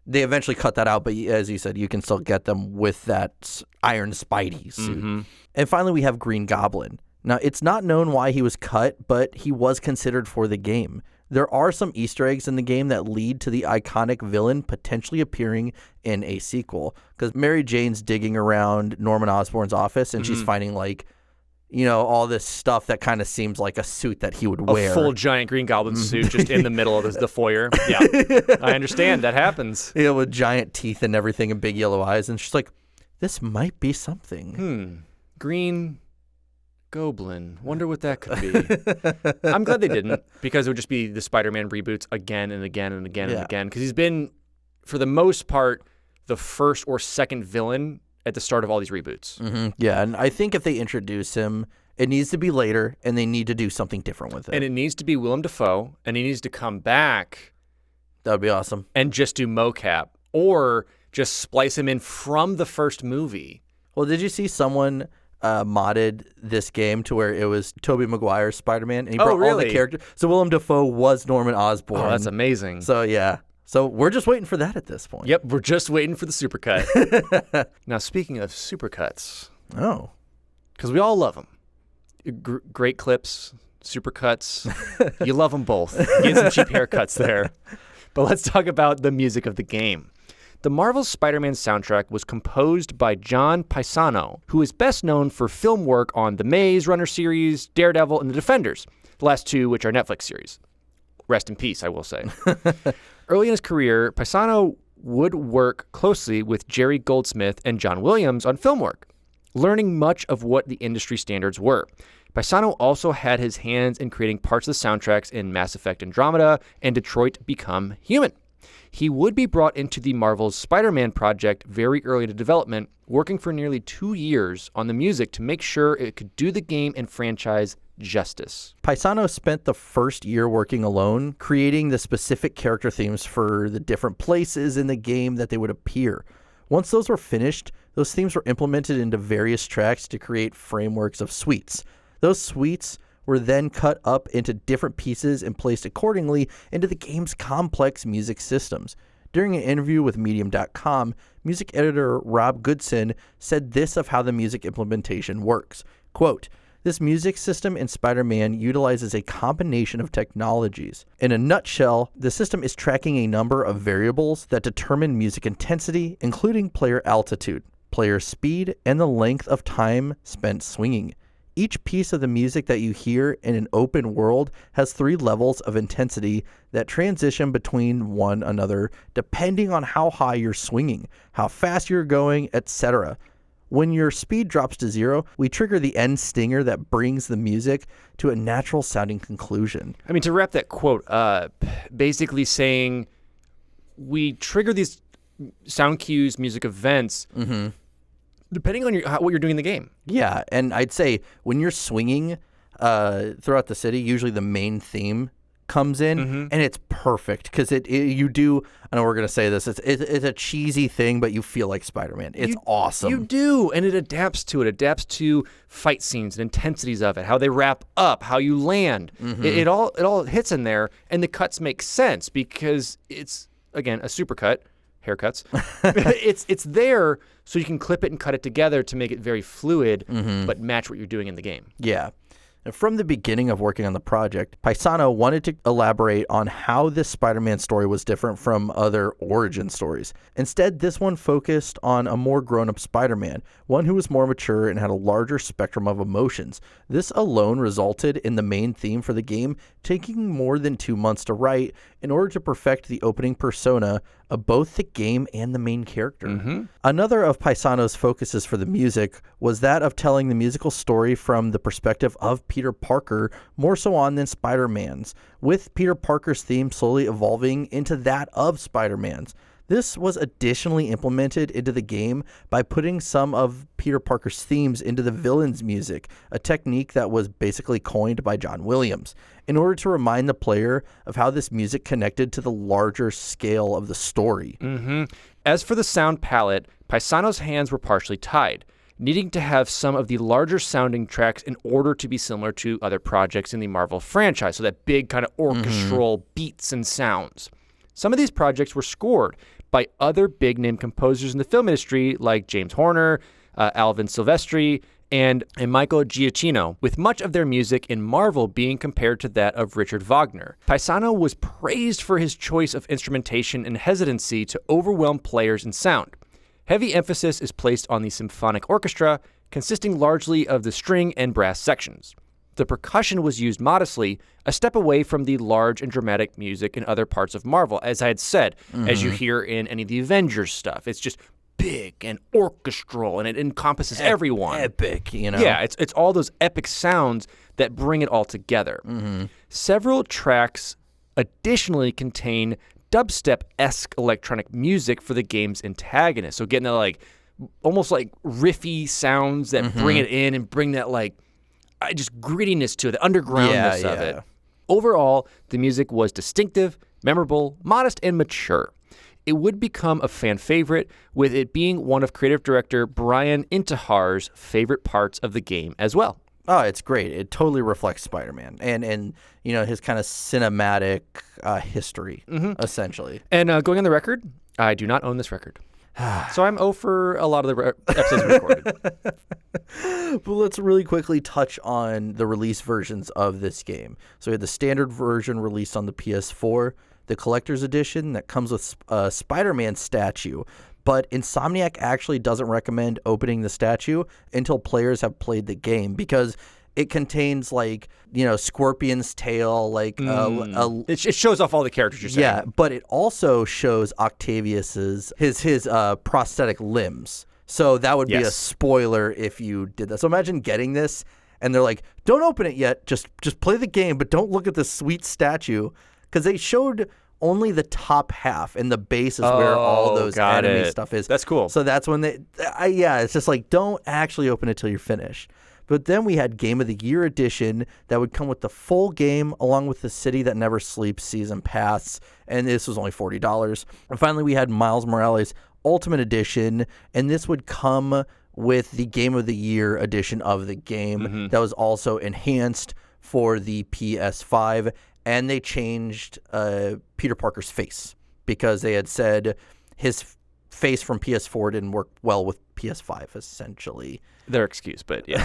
they eventually cut that out, but as you said, you can still get them with that Iron Spidey suit. And finally, we have Green Goblin. Now, it's not known why he was cut, but he was considered for the game. There are some Easter eggs in the game that lead to the iconic villain potentially appearing in a sequel, because Mary Jane's digging around Norman Osborn's office, and she's finding, like, all this stuff that kind of seems like a suit that he would wear. A full giant Green Goblin suit just in the middle of the foyer. Yeah, I understand. That happens. With giant teeth and everything and big yellow eyes. And she's like, this might be something. Green Goblin. Wonder what that could be. I'm glad they didn't, because it would just be the Spider-Man reboots again and again and again and again. Because he's been, for the most part, the first or second villain at the start of all these reboots. Yeah, and I think if they introduce him, it needs to be later, and they need to do something different with it. And it needs to be Willem Dafoe, and he needs to come back. That would be awesome. And just do mocap, or just splice him in from the first movie. Well, did you see someone modded this game to where it was Tobey Maguire's Spider-Man, and he brought all the characters? So Willem Dafoe was Norman Osborn. Oh, that's amazing. So, yeah. So we're just waiting for that at this point. Yep, we're just waiting for the supercut. Now, speaking of supercuts. Oh. Because we all love them. Great clips, supercuts. You love them both. You get some cheap haircuts there. But let's talk about the music of the game. The Marvel's Spider-Man soundtrack was composed by John Paisano, who is best known for film work on the Maze Runner series, Daredevil, and The Defenders, the last 2 which are Netflix series. Rest in peace, I will say. Early in his career, Paisano would work closely with Jerry Goldsmith and John Williams on film work, learning much of what the industry standards were. Paisano also had his hands in creating parts of the soundtracks in Mass Effect Andromeda and Detroit Become Human. He would be brought into the Marvel's Spider-Man project very early into development, working for nearly 2 years on the music to make sure it could do the game and franchise justice. Paisano spent the first year working alone, creating the specific character themes for the different places in the game that they would appear. Once those were finished, those themes were implemented into various tracks to create frameworks of suites. Those suites were then cut up into different pieces and placed accordingly into the game's complex music systems. During an interview with Medium.com, music editor Rob Goodson said this of how the music implementation works. Quote, "This music system in Spider-Man utilizes a combination of technologies. In a nutshell, the system is tracking a number of variables that determine music intensity, including player altitude, player speed, and the length of time spent swinging. Each piece of the music that you hear in an open world has 3 levels of intensity that transition between one another depending on how high you're swinging, how fast you're going, etc. When your speed drops to 0, we trigger the end stinger that brings the music to a natural sounding conclusion. I mean, to wrap that quote up, basically saying we trigger these sound cues, music events, depending on what you're doing in the game. Yeah, and I'd say when you're swinging throughout the city, usually the main theme comes in, and it's perfect because you do. I know we're gonna say this. It's a cheesy thing, but you feel like Spider-Man. It's awesome. You do, and it adapts to it. Adapts to fight scenes and intensities of it, how they wrap up, how you land. It all hits in there, and the cuts make sense because it's again a supercut. Haircuts. It's there so you can clip it and cut it together to make it very fluid, but match what you're doing in the game. Yeah. And from the beginning of working on the project, Paisano wanted to elaborate on how this Spider-Man story was different from other origin stories. Instead, this one focused on a more grown-up Spider-Man, one who was more mature and had a larger spectrum of emotions. This alone resulted in the main theme for the game taking more than 2 months to write in order to perfect the opening persona of both the game and the main character. Another of Paisano's focuses for the music was that of telling the musical story from the perspective of Peter Parker, more so on than Spider-Man's, with Peter Parker's theme slowly evolving into that of Spider-Man's. This was additionally implemented into the game by putting some of Peter Parker's themes into the villain's music, a technique that was basically coined by John Williams, in order to remind the player of how this music connected to the larger scale of the story. As for the sound palette, Paisano's hands were partially tied, needing to have some of the larger sounding tracks in order to be similar to other projects in the Marvel franchise, so that big kind of orchestral beats and sounds. Some of these projects were scored by other big-name composers in the film industry like James Horner, Alvin Silvestri, and Michael Giacchino, with much of their music in Marvel being compared to that of Richard Wagner. Paisano was praised for his choice of instrumentation and hesitancy to overwhelm players in sound. Heavy emphasis is placed on the symphonic orchestra, consisting largely of the string and brass sections. The percussion was used modestly, a step away from the large and dramatic music in other parts of Marvel, as I had said, as you hear in any of the Avengers stuff. It's just big and orchestral, and it encompasses everyone. Epic, you know? Yeah, it's all those epic sounds that bring it all together. Several tracks additionally contain dubstep-esque electronic music for the game's antagonist. So getting that, like, almost like riffy sounds that bring it in and bring that, like, just grittiness to it, the undergroundness of it. Overall, the music was distinctive, memorable, modest, and mature. It would become a fan favorite, with it being one of creative director Brian Intihar's favorite parts of the game as well. Oh, it's great. It totally reflects Spider-Man and you know, his kind of cinematic history, essentially. And going on the record, I do not own this record. So I'm 0 for a lot of the episodes we recorded. But let's really quickly touch on the release versions of this game. So we had the standard version released on the PS4, the collector's edition that comes with a Spider-Man statue. But Insomniac actually doesn't recommend opening the statue until players have played the game because it contains, like, you know, Scorpion's tail, like it shows off all the characters you're saying. Yeah, but it also shows Octavius's his prosthetic limbs. So that would be a spoiler if you did that. So imagine getting this and they're like, "Don't open it yet. Just play the game, but don't look at this sweet statue," because they showed only the top half, and the base is where all those enemy stuff is. That's cool. So that's when it's just like, don't actually open it till you're finished. But then we had Game of the Year edition that would come with the full game along with the City That Never Sleeps season pass, and this was only $40. And finally, we had Miles Morales Ultimate Edition, and this would come with the Game of the Year edition of the game that was also enhanced for the PS5, and they changed Peter Parker's face because they had said his face from PS4 didn't work well with PS5, essentially. Their excuse, but yeah.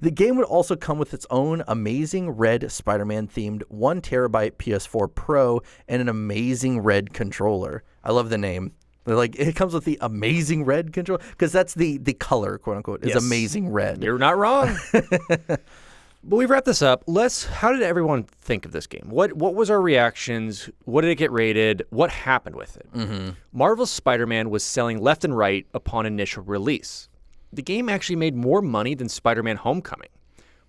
The game would also come with its own amazing red Spider-Man themed 1 terabyte PS4 Pro and an amazing red controller. I love the name. They're like, it comes with the amazing red controller because that's the color, quote unquote, is amazing red. You're not wrong. But we've wrapped this up. How did everyone think of this game? What was our reactions? What did it get rated? What happened with it? Marvel's Spider-Man was selling left and right upon initial release. the game actually made more money than Spider-Man Homecoming.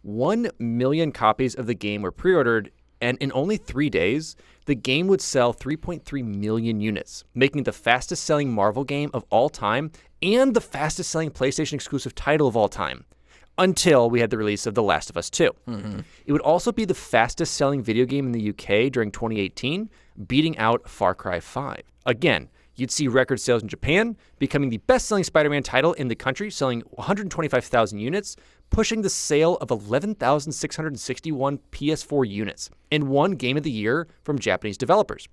1 million copies of the game were pre-ordered, and in only 3 days, the game would sell 3.3 million units, making it the fastest-selling Marvel game of all time and the fastest-selling PlayStation exclusive title of all time, until we had the release of The Last of Us 2. It would also be the fastest-selling video game in the UK during 2018, beating out Far Cry 5. Again, you'd see record sales in Japan, becoming the best-selling Spider-Man title in the country, selling 125,000 units, pushing the sale of 11,661 PS4 units, and won Game of the Year from Japanese developers.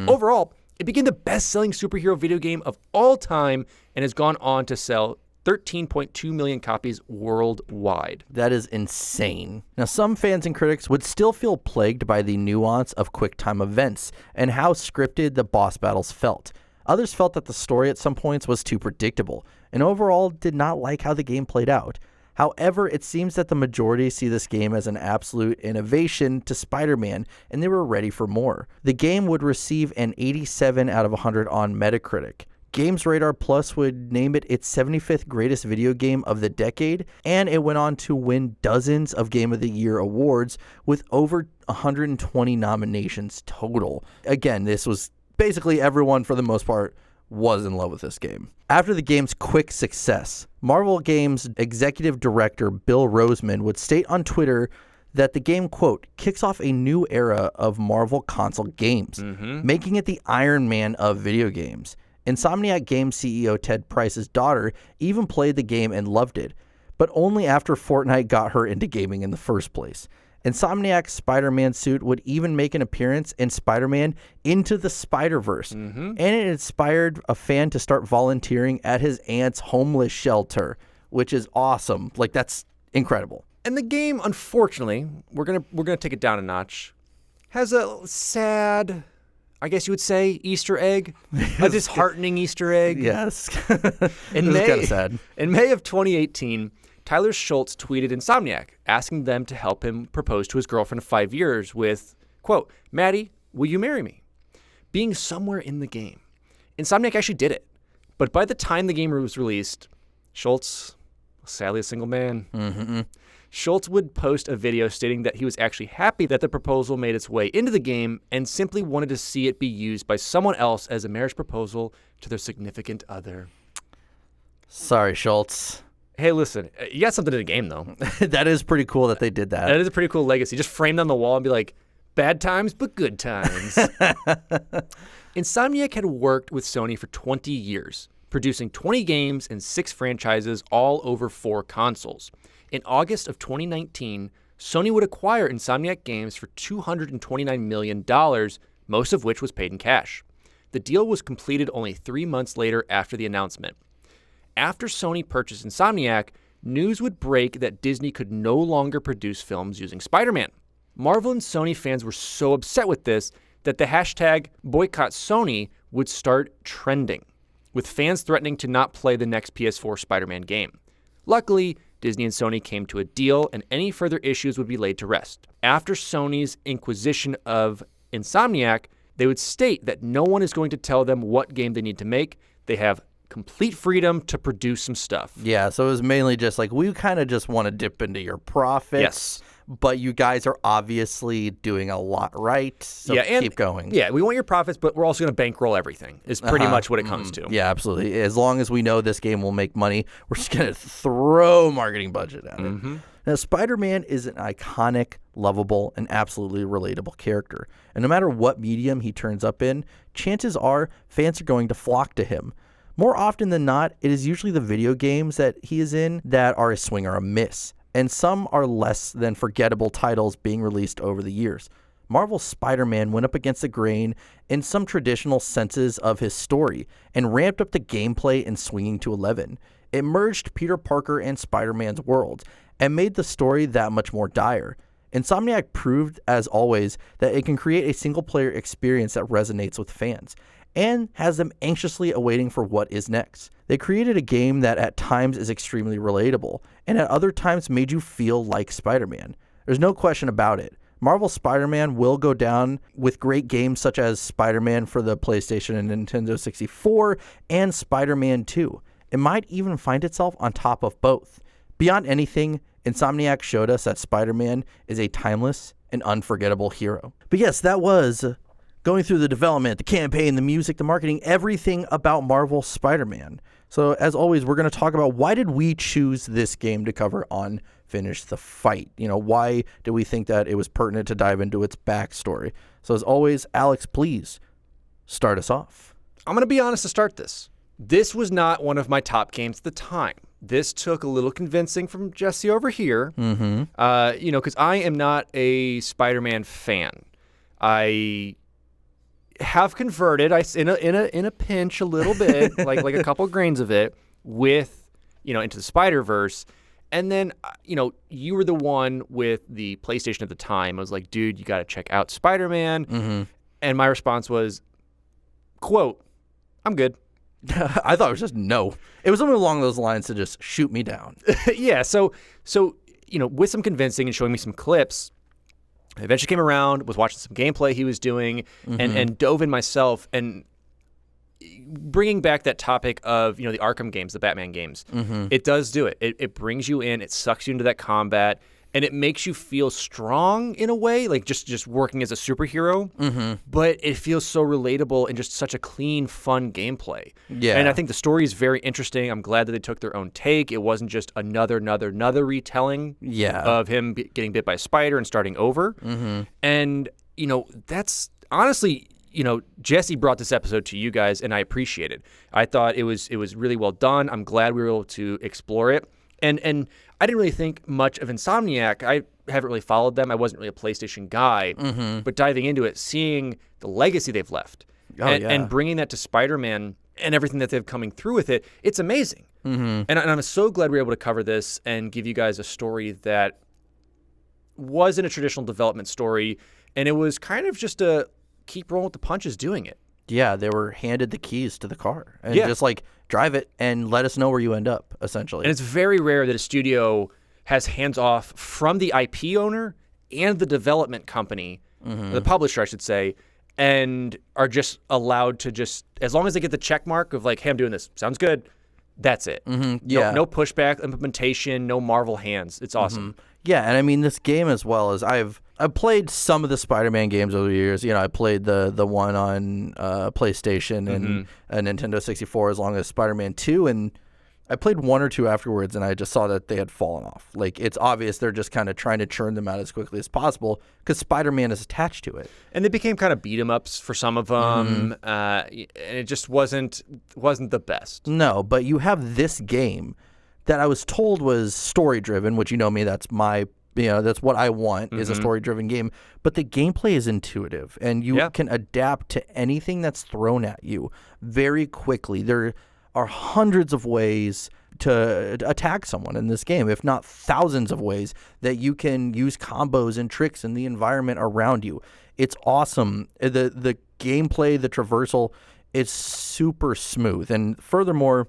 Overall, it became the best-selling superhero video game of all time and has gone on to sell 13.2 million copies worldwide. That is insane. Now, some fans and critics would still feel plagued by the nuance of quick-time events and how scripted the boss battles felt. Others felt that the story at some points was too predictable, and overall did not like how the game played out. However, it seems that the majority see this game as an absolute innovation to Spider-Man, and they were ready for more. The game would receive an 87 out of 100 on Metacritic. Games Radar Plus would name it its 75th greatest video game of the decade, and it went on to win dozens of Game of the Year awards with over 120 nominations total. Again, this was basically everyone, for the most part, was in love with this game. After the game's quick success, Marvel Games executive director Bill Roseman would state on Twitter that the game, quote, kicks off a new era of Marvel console games, making it the Iron Man of video games. Insomniac Games CEO Ted Price's daughter even played the game and loved it, but only after Fortnite got her into gaming in the first place. Insomniac's Spider-Man suit would even make an appearance in Spider-Man Into the Spider-Verse, and it inspired a fan to start volunteering at his aunt's homeless shelter, which is awesome. Like, that's incredible. And the game, unfortunately, we're gonna take it down a notch, has a sad, I guess you would say, Easter egg, a disheartening Easter egg. Yes. In May, kind of sad. In May of 2018, Tyler Schultz tweeted Insomniac, asking them to help him propose to his girlfriend of 5 years with, quote, Maddie, will you marry me? Being somewhere in the game. Insomniac actually did it. But by the time the game was released, Schultz, sadly a single man, Schultz would post a video stating that he was actually happy that the proposal made its way into the game and simply wanted to see it be used by someone else as a marriage proposal to their significant other. Sorry, Schultz. Hey, listen, you got something in the game, though. That is pretty cool that they did that. That is a pretty cool legacy. Just frame them on the wall and be like, bad times, but good times. Insomniac had worked with Sony for 20 years, producing 20 games and 6 franchises all over 4 consoles. In August of 2019, Sony would acquire Insomniac Games for $229 million, most of which was paid in cash. The deal was completed only 3 months later after the announcement. After Sony purchased Insomniac, news would break that Disney could no longer produce films using Spider-Man. Marvel and Sony fans were so upset with this that the hashtag #BoycottSony would start trending, with fans threatening to not play the next PS4 Spider-Man game. Luckily, Disney and Sony came to a deal, and any further issues would be laid to rest. After Sony's inquisition of Insomniac, they would state that no one is going to tell them what game they need to make. They have complete freedom to produce some stuff. Yeah, so it was mainly just like, we kind of just want to dip into your profits. Yes. But you guys are obviously doing a lot right, so keep going. Yeah, we want your profits, but we're also going to bankroll everything, is pretty much what it comes to. Yeah, absolutely. As long as we know this game will make money, we're just going to throw marketing budget at it. Now, Spider-Man is an iconic, lovable, and absolutely relatable character. And no matter what medium he turns up in, chances are fans are going to flock to him. More often than not, it is usually the video games that he is in that are a swing or a miss, and some are less than forgettable titles being released over the years. Marvel's Spider-Man went up against the grain in some traditional senses of his story and ramped up the gameplay in swinging to 11. It merged Peter Parker and Spider-Man's worlds and made the story that much more dire. Insomniac proved, as always, that it can create a single-player experience that resonates with fans and has them anxiously awaiting for what is next. They created a game that at times is extremely relatable, and at other times made you feel like Spider-Man. There's no question about it. Marvel's Spider-Man will go down with great games such as Spider-Man for the PlayStation and Nintendo 64 and Spider-Man 2. it might even find itself on top of both. Beyond anything, Insomniac showed us that Spider-Man is a timeless and unforgettable hero. But yes, that was going through the development, the campaign, the music, the marketing, everything about Marvel's Spider-Man. So as always, we're going to talk about why did we choose this game to cover on Finish the Fight? Why did we think that it was pertinent to dive into its backstory? So as always, Alex, please start us off. I'm going to be honest to start this. This was not one of my top games at the time. This took a little convincing from Jesse over here, because I am not a Spider-Man fan. I have converted, in a pinch a little bit, like a couple grains of it, with into the Spider-Verse, and then you were the one with the PlayStation at the time. I was like, dude, you got to check out Spider-Man, and my response was, quote, I'm good. I thought it was just no. It was something along those lines to just shoot me down. Yeah. So with some convincing and showing me some clips, I eventually came around, was watching some gameplay he was doing, and dove in myself and bringing back that topic of the Arkham games, the Batman games. It does do it. It brings you in. It sucks you into that combat. And it makes you feel strong in a way, like just working as a superhero. But it feels so relatable and just such a clean, fun gameplay. Yeah. And I think the story is very interesting. I'm glad that they took their own take. It wasn't just another retelling of him getting bit by a spider and starting over. And, that's honestly, Jesse brought this episode to you guys, and I appreciate it. I thought it was really well done. I'm glad we were able to explore it. And I didn't really think much of Insomniac. I haven't really followed them. I wasn't really a PlayStation guy. But diving into it, seeing the legacy they've left, and bringing that to Spider-Man and everything that they've coming through with it, it's amazing. And I'm so glad we were able to cover this and give you guys a story that wasn't a traditional development story, and it was kind of just a keep rolling with the punches doing it. Yeah, they were handed the keys to the car and just drive it and let us know where you end up, essentially. And it's very rare that a studio has hands off from the IP owner and the development company, the publisher, I should say, and are just allowed to as long as they get the check mark of hey, I'm doing this. Sounds good. That's it. Yeah. No pushback, implementation, no Marvel hands. It's awesome. Yeah, and I mean, this game as well as I've played some of the Spider-Man games over the years. I played the one on PlayStation and Nintendo 64 as long as Spider-Man 2, and I played one or two afterwards, and I just saw that they had fallen off. It's obvious they're just kind of trying to churn them out as quickly as possible because Spider-Man is attached to it. And they became kind of beat-em-ups for some of them, and it just wasn't the best. No, but you have this game that I was told was story-driven, which me, that's my that's what I want is a story-driven game. But the gameplay is intuitive, and you can adapt to anything that's thrown at you very quickly. There are hundreds of ways to attack someone in this game, if not thousands of ways that you can use combos and tricks in the environment around you. It's awesome. The gameplay, the traversal, is super smooth. And furthermore,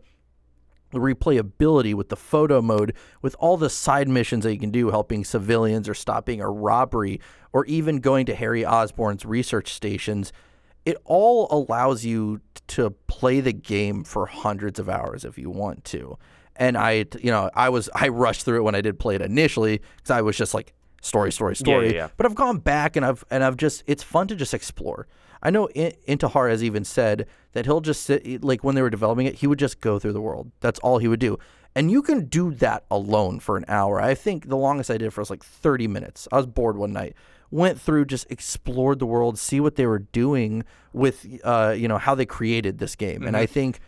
the replayability with the photo mode, with all the side missions that you can do, helping civilians or stopping a robbery, or even going to Harry Osborn's research stations, it all allows you to play the game for hundreds of hours if you want to. And I rushed through it when I did play it initially because I was just story. Yeah. But I've gone back and I've just, it's fun to just explore. I know Intihar has even said that he'll just sit, when they were developing it, he would just go through the world. That's all he would do. And you can do that alone for an hour. I think the longest I did for was 30 minutes. I was bored one night. Went through, just explored the world, see what they were doing with, how they created this game. And I think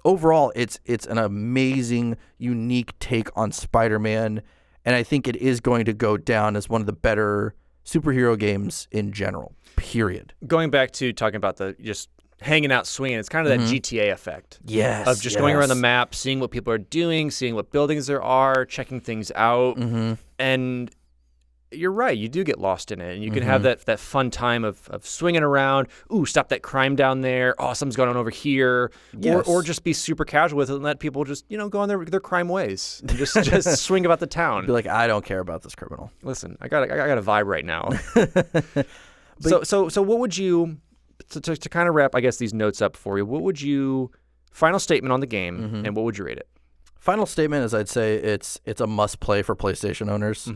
overall, it's an amazing, unique take on Spider-Man. And I think it is going to go down as one of the better superhero games in general, period. Going back to talking about the just hanging out swinging, it's kind of that GTA effect. Yes. Of just going around the map, seeing what people are doing, seeing what buildings there are, checking things out. And you're right, you do get lost in it. And you can have that fun time of swinging around. Ooh, stop that crime down there. Oh, something's going on over here. Yes. Or just be super casual with it and let people just, go on their crime ways. And just swing about the town. Be I don't care about this criminal. Listen, I got a vibe right now. So what would you, to kind of wrap, I guess, these notes up for you, what would you Final statement on the game, and what would you rate it? Final statement is I'd say it's a must play for PlayStation owners.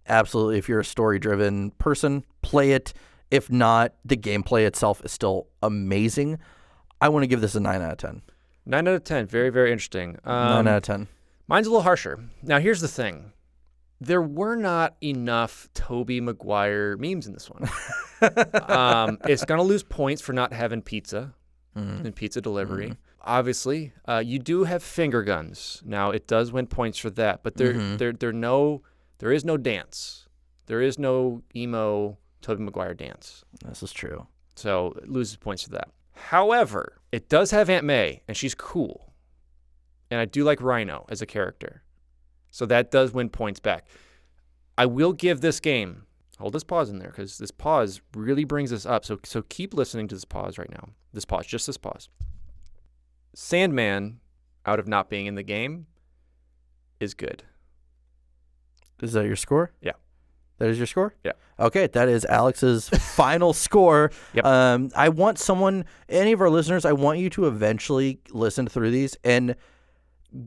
Absolutely. If you're a story-driven person, play it. If not, the gameplay itself is still amazing. I want to give this a 9 out of 10. 9 out of 10. Very, very interesting. 9 out of 10. Mine's a little harsher. Now, here's the thing. There were not enough Tobey Maguire memes in this one. It's going to lose points for not having pizza and pizza delivery. Obviously, you do have finger guns. Now, it does win points for that, but there is no dance. There is no emo Tobey Maguire dance. This is true. So it loses points for that. However, it does have Aunt May, and she's cool. And I do like Rhino as a character. So that does win points back. I will give this game, hold this pause in there, because this pause really brings us up. So keep listening to this pause right now. This pause, just this pause. Sandman, out of not being in the game, is good. Is that your score? Yeah. That is your score? Yeah. Okay, that is Alex's final score. Yep. I want any of our listeners, I want you to eventually listen through these and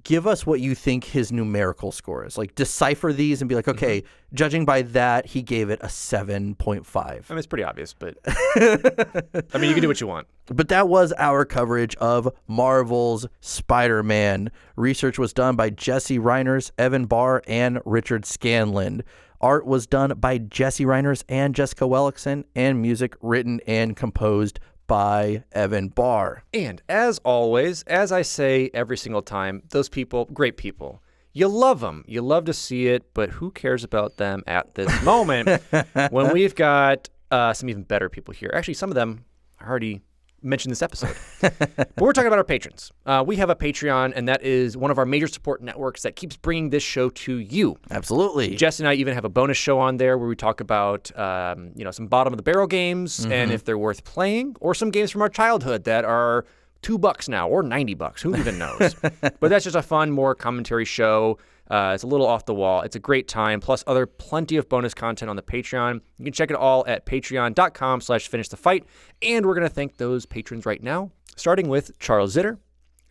give us what you think his numerical score is. Like, decipher these and be like, okay, judging by that, he gave it a 7.5. I mean, it's pretty obvious, but I mean, you can do what you want. But that was our coverage of Marvel's Spider-Man. Research was done by Jesse Reiners, Evan Barr, and Richard Scanland. Art was done by Jesse Reiners and Jessica Wellickson, and music written and composed by Evan Barr. And as always, as I say every single time, those people, great people. You love them. You love to see it, but who cares about them at this moment when we've got some even better people here? Actually, some of them I already mentioned this episode. But we're talking about our patrons. We have a Patreon, and that is one of our major support networks that keeps bringing this show to you. Absolutely. Jess and I even have a bonus show on there where we talk about some bottom of the barrel games and if they're worth playing, or some games from our childhood that are $2 now or $90. Who even knows? But that's just a fun, more commentary show. It's a little off the wall. It's a great time. Plus plenty of bonus content on the Patreon. You can check it all at patreon.com/finishthefight. And we're going to thank those patrons right now, starting with Charles Zitter,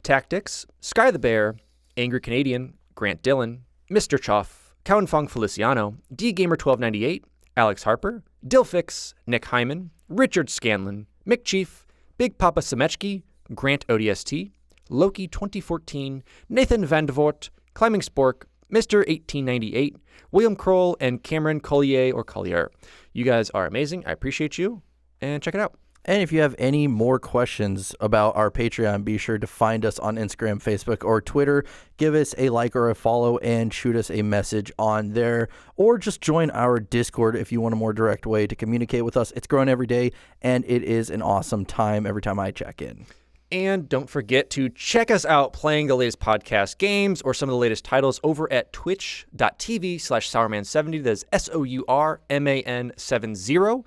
Taqtix, Sky the Bear, AngryCanadien, Grant Dillon, Mr. Chofe, Cowyn Fong-Feliciano, DGamer1298, Alex Harper, Dilfix, Nick Heimann, Richard Scanland, McChief, Big PapaSemechki, Grant ODST, Loki 2014, Nathan Vandervort, ClimbingSpork, Mr. 1898, William Kroll, and Cameron Collier or Collier. You guys are amazing. I appreciate you, and check it out. And if you have any more questions about our Patreon, be sure to find us on Instagram, Facebook, or Twitter. Give us a like or a follow and shoot us a message on there. Or just join our Discord if you want a more direct way to communicate with us. It's growing every day, and it is an awesome time every time I check in. And don't forget to check us out playing the latest podcast games or some of the latest titles over at twitch.tv/Sourman70. That is SOURMAN70.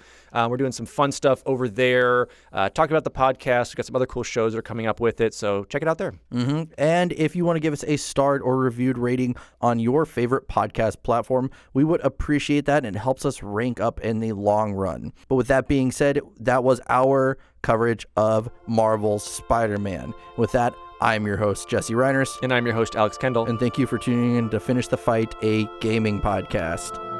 We're doing some fun stuff over there, talking about the podcast. We've got some other cool shows that are coming up with it, so check it out there. And if you want to give us a starred or reviewed rating on your favorite podcast platform, we would appreciate that, and it helps us rank up in the long run. But with that being said, that was our coverage of Marvel's Spider-Man. With that, I'm your host, Jesse Reiners. And I'm your host, Alex Kendall. And thank you for tuning in to Finish the Fight, a gaming podcast.